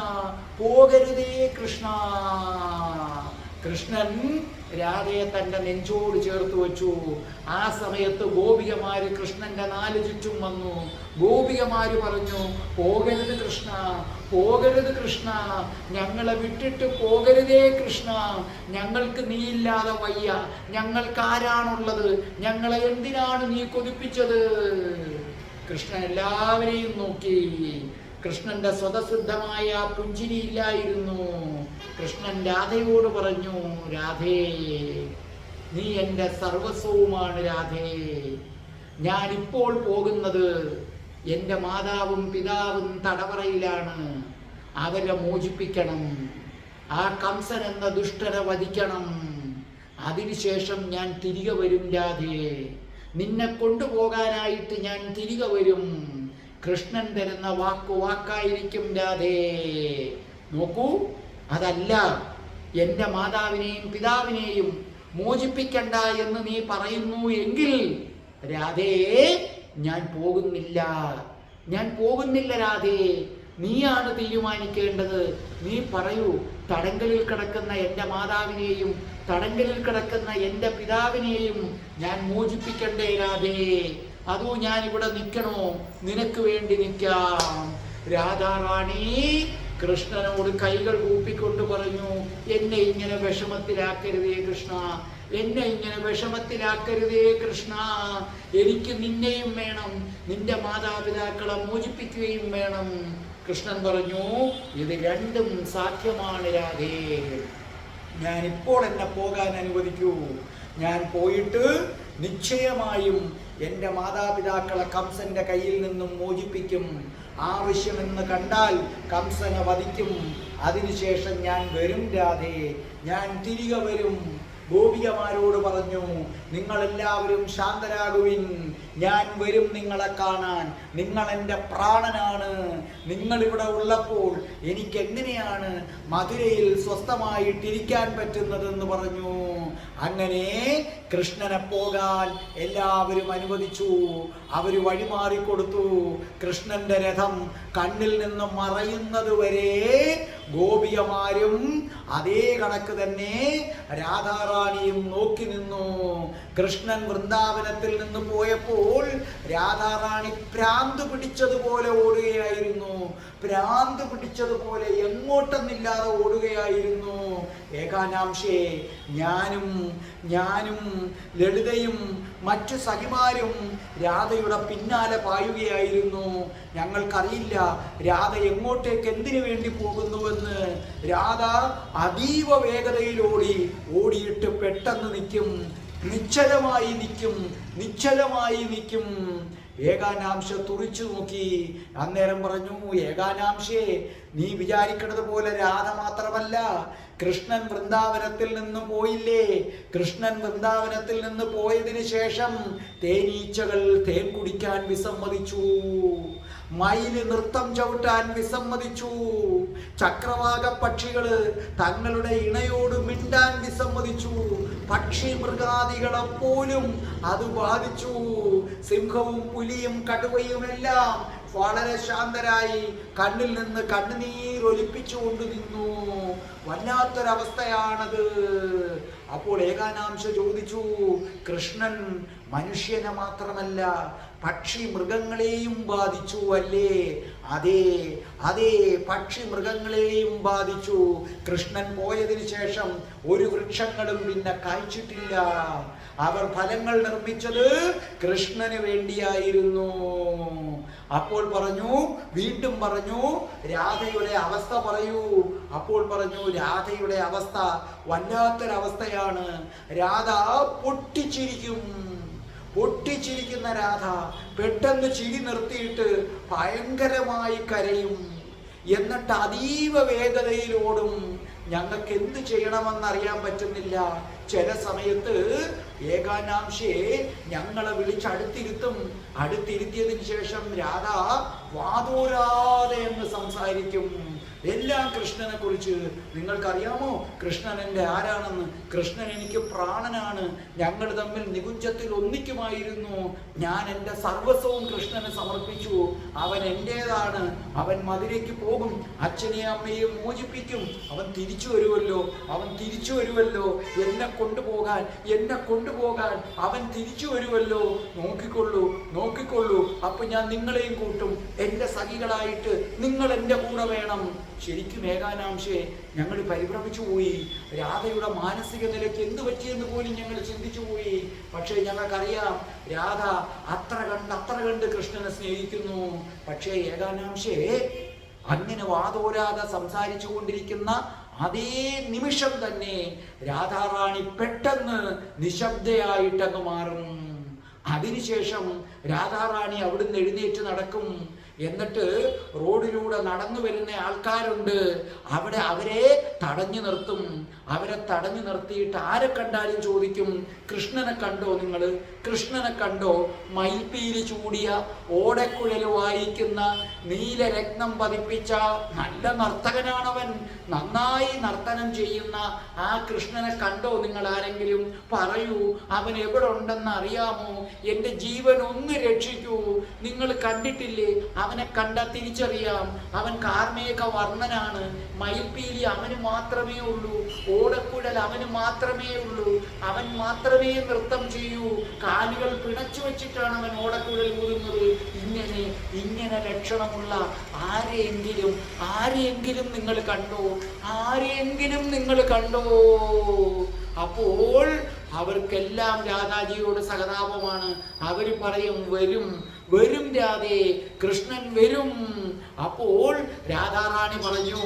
പോകരുതേ കൃഷ്ണ. കൃഷ്ണൻ രാധയെ തന്റെ നെഞ്ചോട് ചേർത്ത് വെച്ചു. ആ സമയത്ത് ഗോപികമാര് കൃഷ്ണന്റെ നാല് ചുറ്റും വന്നു. ഗോപികമാര് പറഞ്ഞു, പോകരുത് കൃഷ്ണ, ഞങ്ങളെ വിട്ടിട്ട് പോകരുതേ കൃഷ്ണ, ഞങ്ങൾക്ക് നീയില്ലാതെ വയ്യ, ഞങ്ങൾക്ക് ആരാണുള്ളത്, ഞങ്ങളെ എന്തിനാണ് നീ കൊതിപ്പിച്ചത്? കൃഷ്ണൻ എല്ലാവരെയും നോക്കി. കൃഷ്ണന്റെ സ്വതസിദ്ധമായ പുഞ്ചിരിയില്ലായിരുന്നു. കൃഷ്ണൻ രാധയോട് പറഞ്ഞു, രാധേ, നീ എൻ്റെ സർവസ്വവുമാണ് രാധേ. ഞാനിപ്പോൾ പോകുന്നത് എൻ്റെ മാതാവും പിതാവും തടവറയിലാണ്. അവരെ മോചിപ്പിക്കണം. ആ കംസൻ എന്ന ദുഷ്ടനെ വധിക്കണം. അതിനുശേഷം ഞാൻ തിരികെ വരും രാധേ. നിന്നെ കൊണ്ടുപോകാനായിട്ട് ഞാൻ തിരികെ വരും. കൃഷ്ണൻ തരുന്ന വാക്കായിരിക്കും രാധേ. നോക്കൂ, അതല്ല, എൻ്റെ മാതാവിനെയും പിതാവിനെയും മോചിപ്പിക്കണ്ട എന്ന് നീ പറയുന്നു എങ്കിൽ രാധേ, ഞാൻ പോകുന്നില്ല, ഞാൻ പോകുന്നില്ല രാധേ. നീയാണ് തീരുമാനിക്കേണ്ടത്. നീ പറയൂ, തടങ്കലിൽ കിടക്കുന്ന എൻ്റെ മാതാവിനെയും തടങ്കലിൽ കിടക്കുന്ന എൻ്റെ പിതാവിനെയും ഞാൻ മോചിപ്പിക്കണ്ടേ രാധേ? അതോ ഞാൻ ഇവിടെ നിൽക്കണോ? നിനക്ക് വേണ്ടി നിൽക്കാം. രാധാറാണി കൃഷ്ണനോട് കൈകൾ കൂപ്പിക്കൊണ്ട് പറഞ്ഞു, എന്നെ ഇങ്ങനെ വിഷമത്തിലാക്കരുതേ കൃഷ്ണ, എന്നെ ഇങ്ങനെ വിഷമത്തിലാക്കരുതേ കൃഷ്ണ. എനിക്ക് നിന്നെയും വേണം, നിന്റെ മാതാപിതാക്കളെ മോചിപ്പിക്കുകയും വേണം. കൃഷ്ണൻ പറഞ്ഞു, ഇത് രണ്ടും സാധ്യമാണ് രാധേ. ഞാനിപ്പോൾ എന്നെ പോകാൻ അനുവദിക്കൂ. ഞാൻ പോയിട്ട് നിശ്ചയമായും എൻ്റെ മാതാപിതാക്കളെ കംസന്റെ കയ്യിൽ നിന്നും മോചിപ്പിക്കും. ആവശ്യമെന്ന് കണ്ടാൽ കംസനെ വധിക്കും. അതിനുശേഷം ഞാൻ വരും രാധേ, ഞാൻ തിരികെ വരും. ഗോപികമാരോട് പറഞ്ഞു, നിങ്ങളെല്ലാവരും ശാന്തരാകുവിൻ, ഞാൻ വരും നിങ്ങളെ കാണാൻ. നിങ്ങൾ എൻ്റെ പ്രാണനാണ്. നിങ്ങളിവിടെ ഉള്ളപ്പോൾ എനിക്ക് എങ്ങനെയാണ് മധുരയിൽ സ്വസ്ഥമായിട്ടിരിക്കാൻ പറ്റുന്നതെന്ന് പറഞ്ഞു. അങ്ങനെ കൃഷ്ണനെ പോകാൻ എല്ലാവരും അനുവദിച്ചു. അവർ വഴിമാറിക്കൊടുത്തു. കൃഷ്ണന്റെ രഥം കണ്ണിൽ നിന്ന് മറയുന്നത് വരെ ഗോപികമാരും അതേ കണക്ക് തന്നെ രാധാറാണിയും നോക്കി നിന്നു. കൃഷ്ണൻ വൃന്ദാവനത്തിൽ നിന്ന് പോയപ്പോൾ രാധാറാണി ഭ്രാന്ത് പിടിച്ചതുപോലെ ഓടുകയായിരുന്നു. ഭ്രാന്ത് പിടിച്ചതുപോലെ എങ്ങോട്ടെന്നില്ലാതെ ഓടുകയായിരുന്നു. ഏകാനാംശേ, ഞാനും ലളിതയും മറ്റു സഖിമാരും രാധയുടെ പിന്നാലെ പായുകയായിരുന്നു. ഞങ്ങൾക്കറിയില്ല രാധ എങ്ങോട്ടേക്ക് എന്തിനു വേണ്ടി പോകുന്നുവെന്ന്. രാധ അതീവ വേഗതയിൽ ഓടിയിട്ട് പെട്ടെന്ന് നിൽക്കും, നിശ്ചലമായി നിൽക്കും. ഏകാനാംശ തുറിച്ചു നോക്കി. അന്നേരം പറഞ്ഞു, ഏകാനാംശേ, നീ വിചാരിക്കുന്നത് പോലെ രാധ മാത്രമല്ല, കൃഷ്ണൻ വൃന്ദാവനത്തിൽ നിന്ന് പോയില്ലേ? കൃഷ്ണൻ വൃന്ദാവനത്തിൽ നിന്ന് പോയതിന് ശേഷം തേനീച്ചകൾ തേൻ കുടിക്കാൻ വിസമ്മതിച്ചു, മയില് നൃത്തം ചവിട്ടാൻ വിസമ്മതിച്ചു, ചക്രവാക പക്ഷികള് തങ്ങളുടെ ഇണയോട് മിണ്ടാൻ വിസമ്മതിച്ചു, പക്ഷി മൃഗാദികളെ പോലും അത് ബാധിച്ചു. സിംഹവും പുലിയും കടുവയുമെല്ലാം വളരെ ശാന്തരായി കണ്ണിൽ നിന്ന് കണ്ണുനീർ ഒലിപ്പിച്ചുകൊണ്ട് നിന്നു. വല്ലാത്തൊരവസ്ഥയാണത്. അപ്പോൾ ഏകാനാംശ ചോദിച്ചു, കൃഷ്ണൻ മനുഷ്യനെ മാത്രമല്ല പക്ഷി മൃഗങ്ങളെയും ബാധിച്ചു അല്ലേ? അതെ, പക്ഷി മൃഗങ്ങളെയും ബാധിച്ചു. കൃഷ്ണൻ പോയതിനു ശേഷം ഒരു വൃക്ഷങ്ങളും പിന്നെ കായ്ച്ചിട്ടില്ല. അവർ ഫലങ്ങൾ നിർമ്മിച്ചത് കൃഷ്ണന് വേണ്ടിയായിരുന്നു. അപ്പോൾ വീണ്ടും പറഞ്ഞു, രാധയുടെ അവസ്ഥ പറയൂ. അപ്പോൾ പറഞ്ഞു, രാധയുടെ അവസ്ഥ വല്ലാത്തൊരവസ്ഥയാണ്. രാധ പൊട്ടിച്ചിരിക്കുന്ന രാധ പെട്ടെന്ന് ചിരി നിർത്തിയിട്ട് ഭയങ്കരമായി കരയും. എന്നിട്ട് അതീവ വേഗതയിലോടും. ഞങ്ങൾക്ക് എന്ത് ചെയ്യണമെന്നറിയാൻ പറ്റുന്നില്ല. ചില സമയത്ത് ഏകാനാംശയെ ഞങ്ങളെ അടുത്തിരുത്തിയതിന് ശേഷം രാധ വാതോരാതെ എന്ന് സംസാരിക്കും. എല്ലാം കൃഷ്ണനെ കുറിച്ച്. നിങ്ങൾക്കറിയാമോ കൃഷ്ണൻ എൻ്റെ ആരാണെന്ന്? കൃഷ്ണൻ എനിക്ക് പ്രാണനാണ്. ഞങ്ങൾ തമ്മിൽ നികുഞ്ചത്തിൽ ഒന്നിക്കുമായിരുന്നു. ഞാൻ എൻ്റെ സർവസ്വവും കൃഷ്ണന് സമർപ്പിച്ചു. അവൻ എൻ്റേതാണ്. അവൻ മധുരയ്ക്ക് പോകും, അച്ഛനെയും അമ്മയെയും മോചിപ്പിക്കും. അവൻ തിരിച്ചു വരുമല്ലോ. എന്നെ കൊണ്ടുപോകാൻ അവൻ തിരിച്ചു വരുമല്ലോ. നോക്കിക്കൊള്ളൂ. അപ്പൊ ഞാൻ നിങ്ങളെയും കൂട്ടും. എൻ്റെ സഖികളായിട്ട് നിങ്ങൾ എൻ്റെ കൂടെ വേണം. ശരിക്കും ഏകാനാംശയെ ഞങ്ങൾ പരിഭ്രമിച്ചു പോയി. രാധയുടെ മാനസിക നിലയ്ക്ക് എന്ത് പറ്റിയെന്ന് പോലും ഞങ്ങൾ ചിന്തിച്ചു പോയി. പക്ഷേ ഞങ്ങൾക്കറിയാം രാധ അത്ര കണ്ട് കൃഷ്ണനെ സ്നേഹിക്കുന്നു. പക്ഷേ ഏകാനാംശയെ അങ്ങനെ വാതോരാതെ സംസാരിച്ചു കൊണ്ടിരിക്കുന്ന അതേ നിമിഷം തന്നെ രാധാറാണി പെട്ടെന്ന് നിശബ്ദയായിട്ടങ്ങ് മാറും. അതിനുശേഷം രാധാറാണി അവിടുന്ന് എഴുന്നേറ്റ് നടക്കും. എന്നിട്ട് റോഡിലൂടെ നടന്നു വരുന്ന ആൾക്കാരുണ്ട്, അവരെ തടഞ്ഞു നിർത്തും. അവരെ തടഞ്ഞു നിർത്തിയിട്ട് ആരെ കണ്ടാലും ചോദിക്കും, കൃഷ്ണനെ കണ്ടോ നിങ്ങൾ? കൃഷ്ണനെ കണ്ടോ? മയിൽപ്പീലി ചൂടിയ, ഓടക്കുഴൽ വായിക്കുന്ന, നീലരത്നം പതിപ്പിച്ച നല്ല നർത്തകനാണവൻ, നന്നായി നർത്തനം ചെയ്യുന്ന ആ കൃഷ്ണനെ കണ്ടോ നിങ്ങൾ ആരെങ്കിലും? പറയൂ, അവൻ എവിടെ ഉണ്ടെന്ന് അറിയാമോ? എൻ്റെ ജീവൻ ഒന്ന് രക്ഷിക്കൂ. നിങ്ങൾ കണ്ടിട്ടില്ലേ? അവനെ കണ്ടാൽ തിരിച്ചറിയാം. അവൻ കാർമേഘ വർണ്ണനാണ്. മയിൽപ്പീലി അവന് മാത്രമേ ഉള്ളൂ, ഓടക്കുഴൽ അവന് മാത്രമേ ഉള്ളൂ, അവൻ മാത്രമേ നൃത്തം ചെയ്യൂ. കാലുകൾ പിണച്ചു വെച്ചിട്ടാണ് അവൻ ഓടക്കുഴൽ ഊതുന്നത്. ഇങ്ങനെ ലക്ഷണമുള്ള ആരെയെങ്കിലും നിങ്ങൾ കണ്ടോ? ആരെയെങ്കിലും നിങ്ങൾ കണ്ടോ? അപ്പോൾ അവർക്കെല്ലാം രാധാജിയോട് സഹതാപമാണ്. അവർ പറയും, വരും രാധേ, കൃഷ്ണൻ വരും. അപ്പോൾ രാധാറാണി പറഞ്ഞു,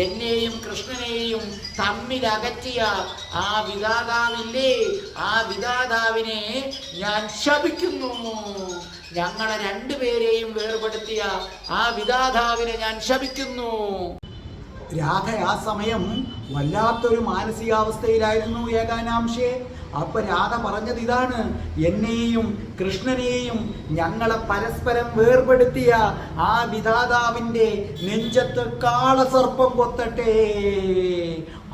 എന്നെയും കൃഷ്ണനെയും തമ്മിൽ അകറ്റിയ ആ വിധാതാവില്ലേ, ആ വിധാതാവിനെ ഞാൻ ശപിക്കുന്നു. ഞങ്ങളെ രണ്ടുപേരെയും വേർപെടുത്തിയ ആ വിധാതാവിനെ ഞാൻ ശപിക്കുന്നു. രാധ ആ സമയം വല്ലാത്തൊരു മാനസികാവസ്ഥയിലായിരുന്നു ഏകാനാംശേ. അപ്പൊ രാധ പറഞ്ഞത് ഇതാണ്, എന്നെയും കൃഷ്ണനെയും ഞങ്ങളെ പരസ്പരം വേർപെടുത്തിയ ആ വിധാതാവിൻ്റെ നെഞ്ചത്ത് കാളസർപ്പം കൊത്തട്ടെ.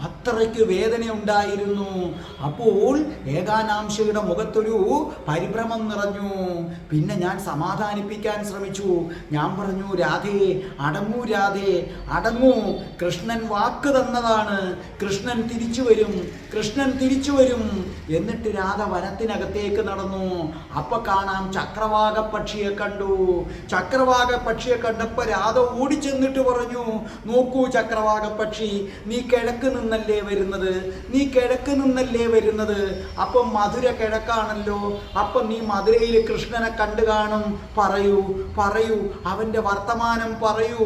അത്രയ്ക്ക് വേദന ഉണ്ടായിരുന്നു. അപ്പോൾ ഏകാനാംശയുടെ മുഖത്തൊരു പരിഭ്രമം നിറഞ്ഞു. പിന്നെ ഞാൻ സമാധാനിപ്പിക്കാൻ ശ്രമിച്ചു. ഞാൻ പറഞ്ഞു, രാധേ അടങ്ങൂ, രാധേ അടങ്ങൂ, കൃഷ്ണൻ വാക്ക് തന്നതാണ്, കൃഷ്ണൻ തിരിച്ചു വരും, കൃഷ്ണൻ തിരിച്ചു വരും. എന്നിട്ട് രാധ വനത്തിനകത്തേക്ക് നടന്നു. അപ്പൊ കാണാം ചക്രവാക പക്ഷിയെ കണ്ടു. ചക്രവാക പക്ഷിയെ കണ്ടപ്പോൾ രാധ ഓടിച്ചെന്നിട്ട് പറഞ്ഞു, നോക്കൂ ചക്രവാക പക്ഷി, നീ കിഴക്ക് നിന്നല്ലേ വരുന്നത്, നീ കിഴക്ക് നിന്നല്ലേ വരുന്നത്. അപ്പം മധുര കിഴക്കാണല്ലോ, അപ്പം നീ മധുരയിൽ കൃഷ്ണനെ കണ്ടു കാണും. പറയൂ അവന്റെ വർത്തമാനം പറയൂ.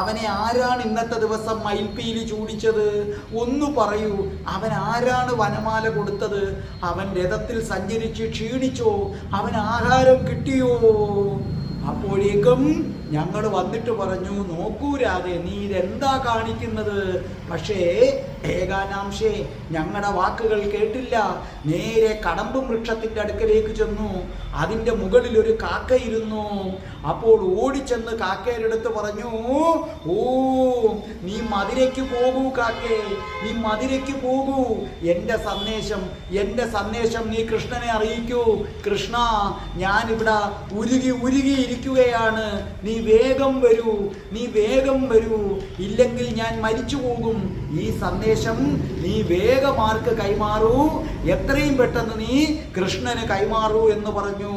അവനെ ആരാണ് ഇന്നത്തെ ദിവസം മയിൽപ്പീലി ചൂടിച്ചത്? ഒന്ന് പറയൂ. അവൻ ആരാണ് വനമാല കൊടുത്തത്? അവൻ രഥത്തിൽ സഞ്ചരിച്ച് ക്ഷീണിച്ചോ? അവൻ ആഹാരം കിട്ടിയോ? അപ്പോഴേക്കും ഞങ്ങൾ വന്നിട്ട് പറഞ്ഞു, നോക്കൂ രാധേ, നീ ഇതെന്താ കാണിക്കുന്നത്? പക്ഷേ ഏകാനാംശേ ഞങ്ങളുടെ വാക്കുകൾ കേട്ടില്ല. നേരെ കടമ്പ് വൃക്ഷത്തിൻ്റെ അടുക്കലേക്ക് ചെന്നു. അതിൻ്റെ മുകളിൽ ഒരു കാക്കയിരുന്നു. അപ്പോൾ ഓടിച്ചെന്ന് കാക്കയുടെ അടുത്ത് പറഞ്ഞു, ഓ നീ മധുരയ്ക്ക് പോകൂ കാക്കേ, നീ മധുരയ്ക്ക് പോകൂ. എൻ്റെ സന്ദേശം നീ കൃഷ്ണനെ അറിയിക്കൂ. കൃഷ്ണ, ഞാനിവിടെ ഉരുകി ഇരിക്കുകയാണ്, നീ വേഗം വരൂ, ഇല്ലെങ്കിൽ ഞാൻ മരിച്ചു പോകും. ഈ സന്ദേശം നീ വേഗം ആർക്ക് കൈമാറൂ, എത്രയും പെട്ടെന്ന് നീ കൃഷ്ണന് കൈമാറൂ എന്ന് പറഞ്ഞു.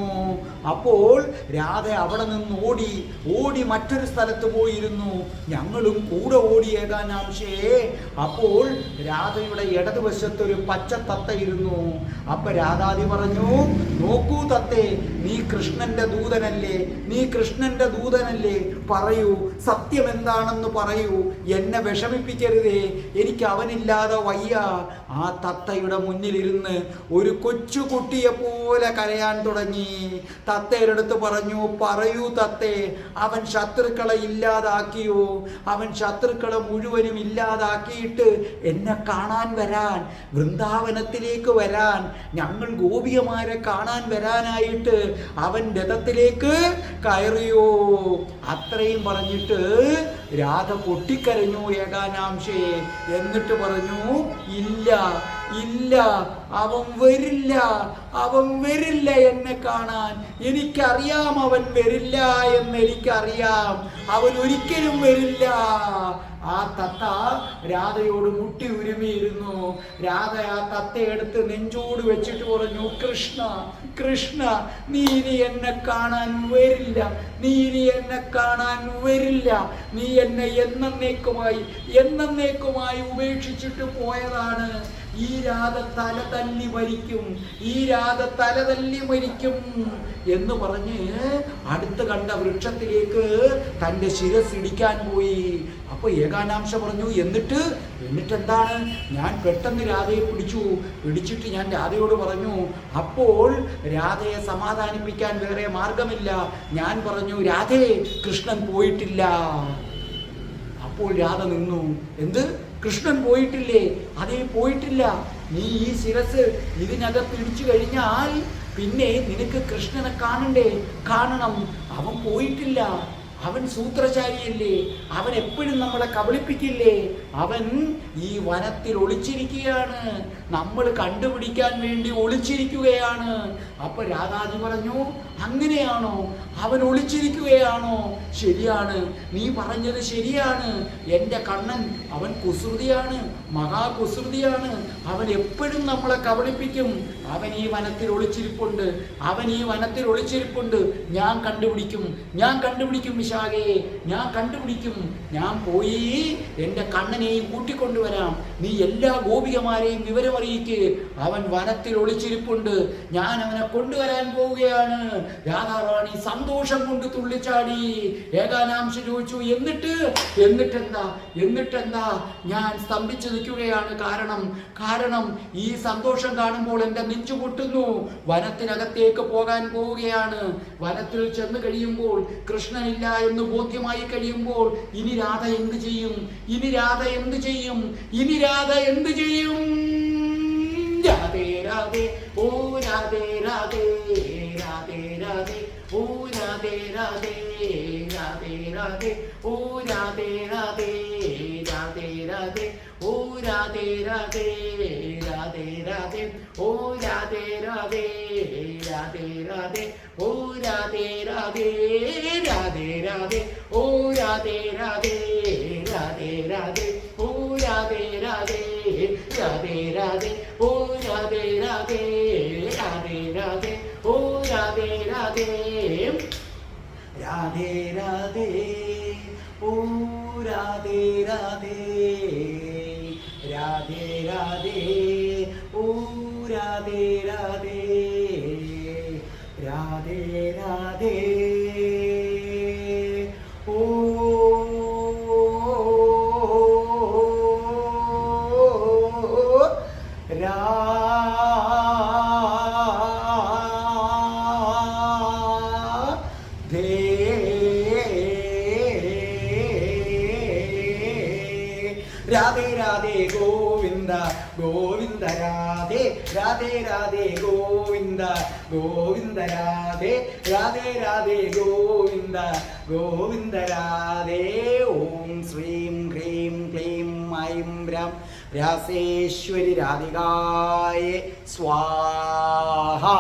അപ്പോൾ രാധ അവിടെ നിന്ന് ഓടി മറ്റൊരു സ്ഥലത്ത് പോയിരുന്നു. ഞങ്ങളും കൂടെ ഓടി ഏകാനാംശേ. അപ്പോൾ രാധയുടെ ഇടതുവശത്തൊരു പച്ച തത്തയിരുന്നു. അപ്പൊ രാധാതി പറഞ്ഞു, നോക്കൂ തത്തേ, നീ കൃഷ്ണന്റെ ദൂതനല്ലേ, പറയൂ, സത്യം എന്താണെന്ന് പറയൂ, എന്നെ വിഷമിപ്പിക്കരുതേ, എനിക്ക് അവനില്ലാതെ വയ്യ. ആ തത്തയുടെ മുന്നിലിരുന്ന് ഒരു കൊച്ചുകുട്ടിയെ പോലെ കരയാൻ തുടങ്ങി. തത്തയുടെ അടുത്ത് പറഞ്ഞു, പറയൂ തത്തേ, അവൻ ശത്രുക്കളെ ഇല്ലാതാക്കിയോ? അവൻ ശത്രുക്കളെ മുഴുവനും ഇല്ലാതാക്കിയിട്ട് എന്നെ കാണാൻ വരാൻ, വൃന്ദാവനത്തിലേക്ക് വരാൻ, ഞങ്ങൾ ഗോപികമാരെ കാണാൻ വരാനായിട്ട് അവൻ രഥത്തിലേക്ക് കയറിയോ? അത്രയും പറഞ്ഞിട്ട് രാധ പൊട്ടിക്കരഞ്ഞു ഏകാനാംശേ. എന്നിട്ട് പറഞ്ഞു, ഇല്ല, അവൻ വരില്ല എന്നെ കാണാൻ. എനിക്കറിയാം അവൻ വരില്ല എന്നെനിക്കറിയാം. അവൻ ഒരിക്കലും വരില്ല. ആ തത്ത രാധയോട് മുട്ടി ഉരുമിയിരുന്നു. രാധ ആ തത്തയെടുത്ത് നെഞ്ചോട് വെച്ചിട്ട് പറഞ്ഞു, കൃഷ്ണ, നീ ഇനി എന്നെ കാണാൻ വരില്ല, നീ എന്നെ എന്നേക്കുമായി ഉപേക്ഷിച്ചിട്ട് പോയതാണ്. ഈ രാധ തല തല്ലി മരിക്കും, ഈ രാധ തല തല്ലി മരിക്കും എന്ന് പറഞ്ഞ് അടുത്ത് കണ്ട വൃക്ഷത്തിലേക്ക് തൻ്റെ ശിരസ് ഇടിക്കാൻ പോയി. അപ്പൊ ഏകാനാംശ പറഞ്ഞു, എന്നിട്ട് എന്താണ്? ഞാൻ പെട്ടെന്ന് രാധയെ പിടിച്ചിട്ട് ഞാൻ രാധയോട് പറഞ്ഞു. അപ്പോൾ രാധയെ സമാധാനിപ്പിക്കാൻ വേറെ മാർഗമില്ല. ഞാൻ പറഞ്ഞു, രാധേ, കൃഷ്ണൻ പോയിട്ടില്ല. അപ്പോൾ രാധ നിന്നു. എന്ത്? കൃഷ്ണൻ പോയിട്ടില്ലേ? അതേ, പോയിട്ടില്ല. നീ ഈ ശിരസ് ഇതിനകത്ത് ഇടിച്ചു കഴിഞ്ഞാൽ പിന്നെ നിനക്ക് കൃഷ്ണനെ കാണണം. അവൻ പോയിട്ടില്ല. അവൻ സൂത്രശാലിയല്ലേ? അവൻ എപ്പോഴും നമ്മളെ കബളിപ്പിക്കില്ലേ? അവൻ ഈ വനത്തിൽ ഒളിച്ചിരിക്കുകയാണ്. നമ്മൾ കണ്ടുപിടിക്കാൻ വേണ്ടി ഒളിച്ചിരിക്കുകയാണ്. അപ്പൊ രാധാജി പറഞ്ഞു, അങ്ങനെയാണോ? അവൻ ഒളിച്ചിരിക്കുകയാണോ? ശരിയാണ്, നീ പറഞ്ഞത് ശരിയാണ്. എൻ്റെ കണ്ണൻ അവൻ കുസൃതിയാണ്, മഹാകുസൃതിയാണ്. അവൻ എപ്പോഴും നമ്മളെ കബളിപ്പിക്കും. അവൻ ഈ വനത്തിൽ ഒളിച്ചിരിപ്പുണ്ട്, ഞാൻ കണ്ടുപിടിക്കും വിശാഖേ, ഞാൻ കണ്ടുപിടിക്കും. ഞാൻ പോയി എൻ്റെ കണ്ണനെയും കൂട്ടിക്കൊണ്ടുവരാം. നീ എല്ലാ ഗോപികമാരെയും വിവരമറിയിക്ക്. അവൻ വനത്തിൽ ഒളിച്ചിരിപ്പുണ്ട്, ഞാൻ അവനെ കൊണ്ടുവരാൻ പോവുകയാണ്. രാധാറാണി സന്തോഷം കൊണ്ട് തുള്ളിച്ചാടി. ഏകാനാംശ ചോദിച്ചു, എന്നിട്ടെന്താ? ഞാൻ സ്തംഭിച്ചു നിൽക്കുകയാണ്. കാരണം ഈ സന്തോഷം കാണുമ്പോൾ എൻ്റെ നെഞ്ചു പൊട്ടുന്നു. വനത്തിനകത്തേക്ക് പോകാൻ പോവുകയാണ്. വനത്തിൽ ചെന്ന് കഴിയുമ്പോൾ കൃഷ്ണനില്ല എന്ന് ബോധ്യമായി കഴിയുമ്പോൾ ഇനി രാധ എന്ത് ചെയ്യും? രാധേ രാധേ, ഓ രാധേ രാധേ, രാധേ രാധേ, ഓ രാധേ രാധേ, രാധേ രാധേ, ഓ രാധേ രാധേ, രാധേ രാധേ, ഓ രാധേ രാധേ, രാധേ രാധേ, ഓ രാധേ രാധേ, രാധേ രാധേ, ഓ രാധേ രാധേ, രാധേ രാധേ, ഓ രാധേ രാധേ, രാധേ രാധേ, ഓ രാധേ രാധേ, രാധേ രാധേ, ഓ രാധേ രാധേ, രാധേ രാധേ, ഓ രാധേ രാധേ, രാധേ രാധേ, ഓ രാധേ രാധേ, രാധേ രാധേ, ഓ രാധേ രാധേ, രാധേ രാധേ, ഓ രാധേ രാധേ ഗോവിന്ദ ഗോവിന്ദ രാധേ, രാധേ രാധേ ഗോവിന്ദ ഗോവിന്ദ രാധേ, രാധേ രാധേ ഗോവിന്ദ ഗോവിന്ദ രാധേ. ഓം ശ്രീം ഹ്രീം ക്ലീം ഐം രം രാസേശ്വരി രാധികായേ സ്വാഹാ.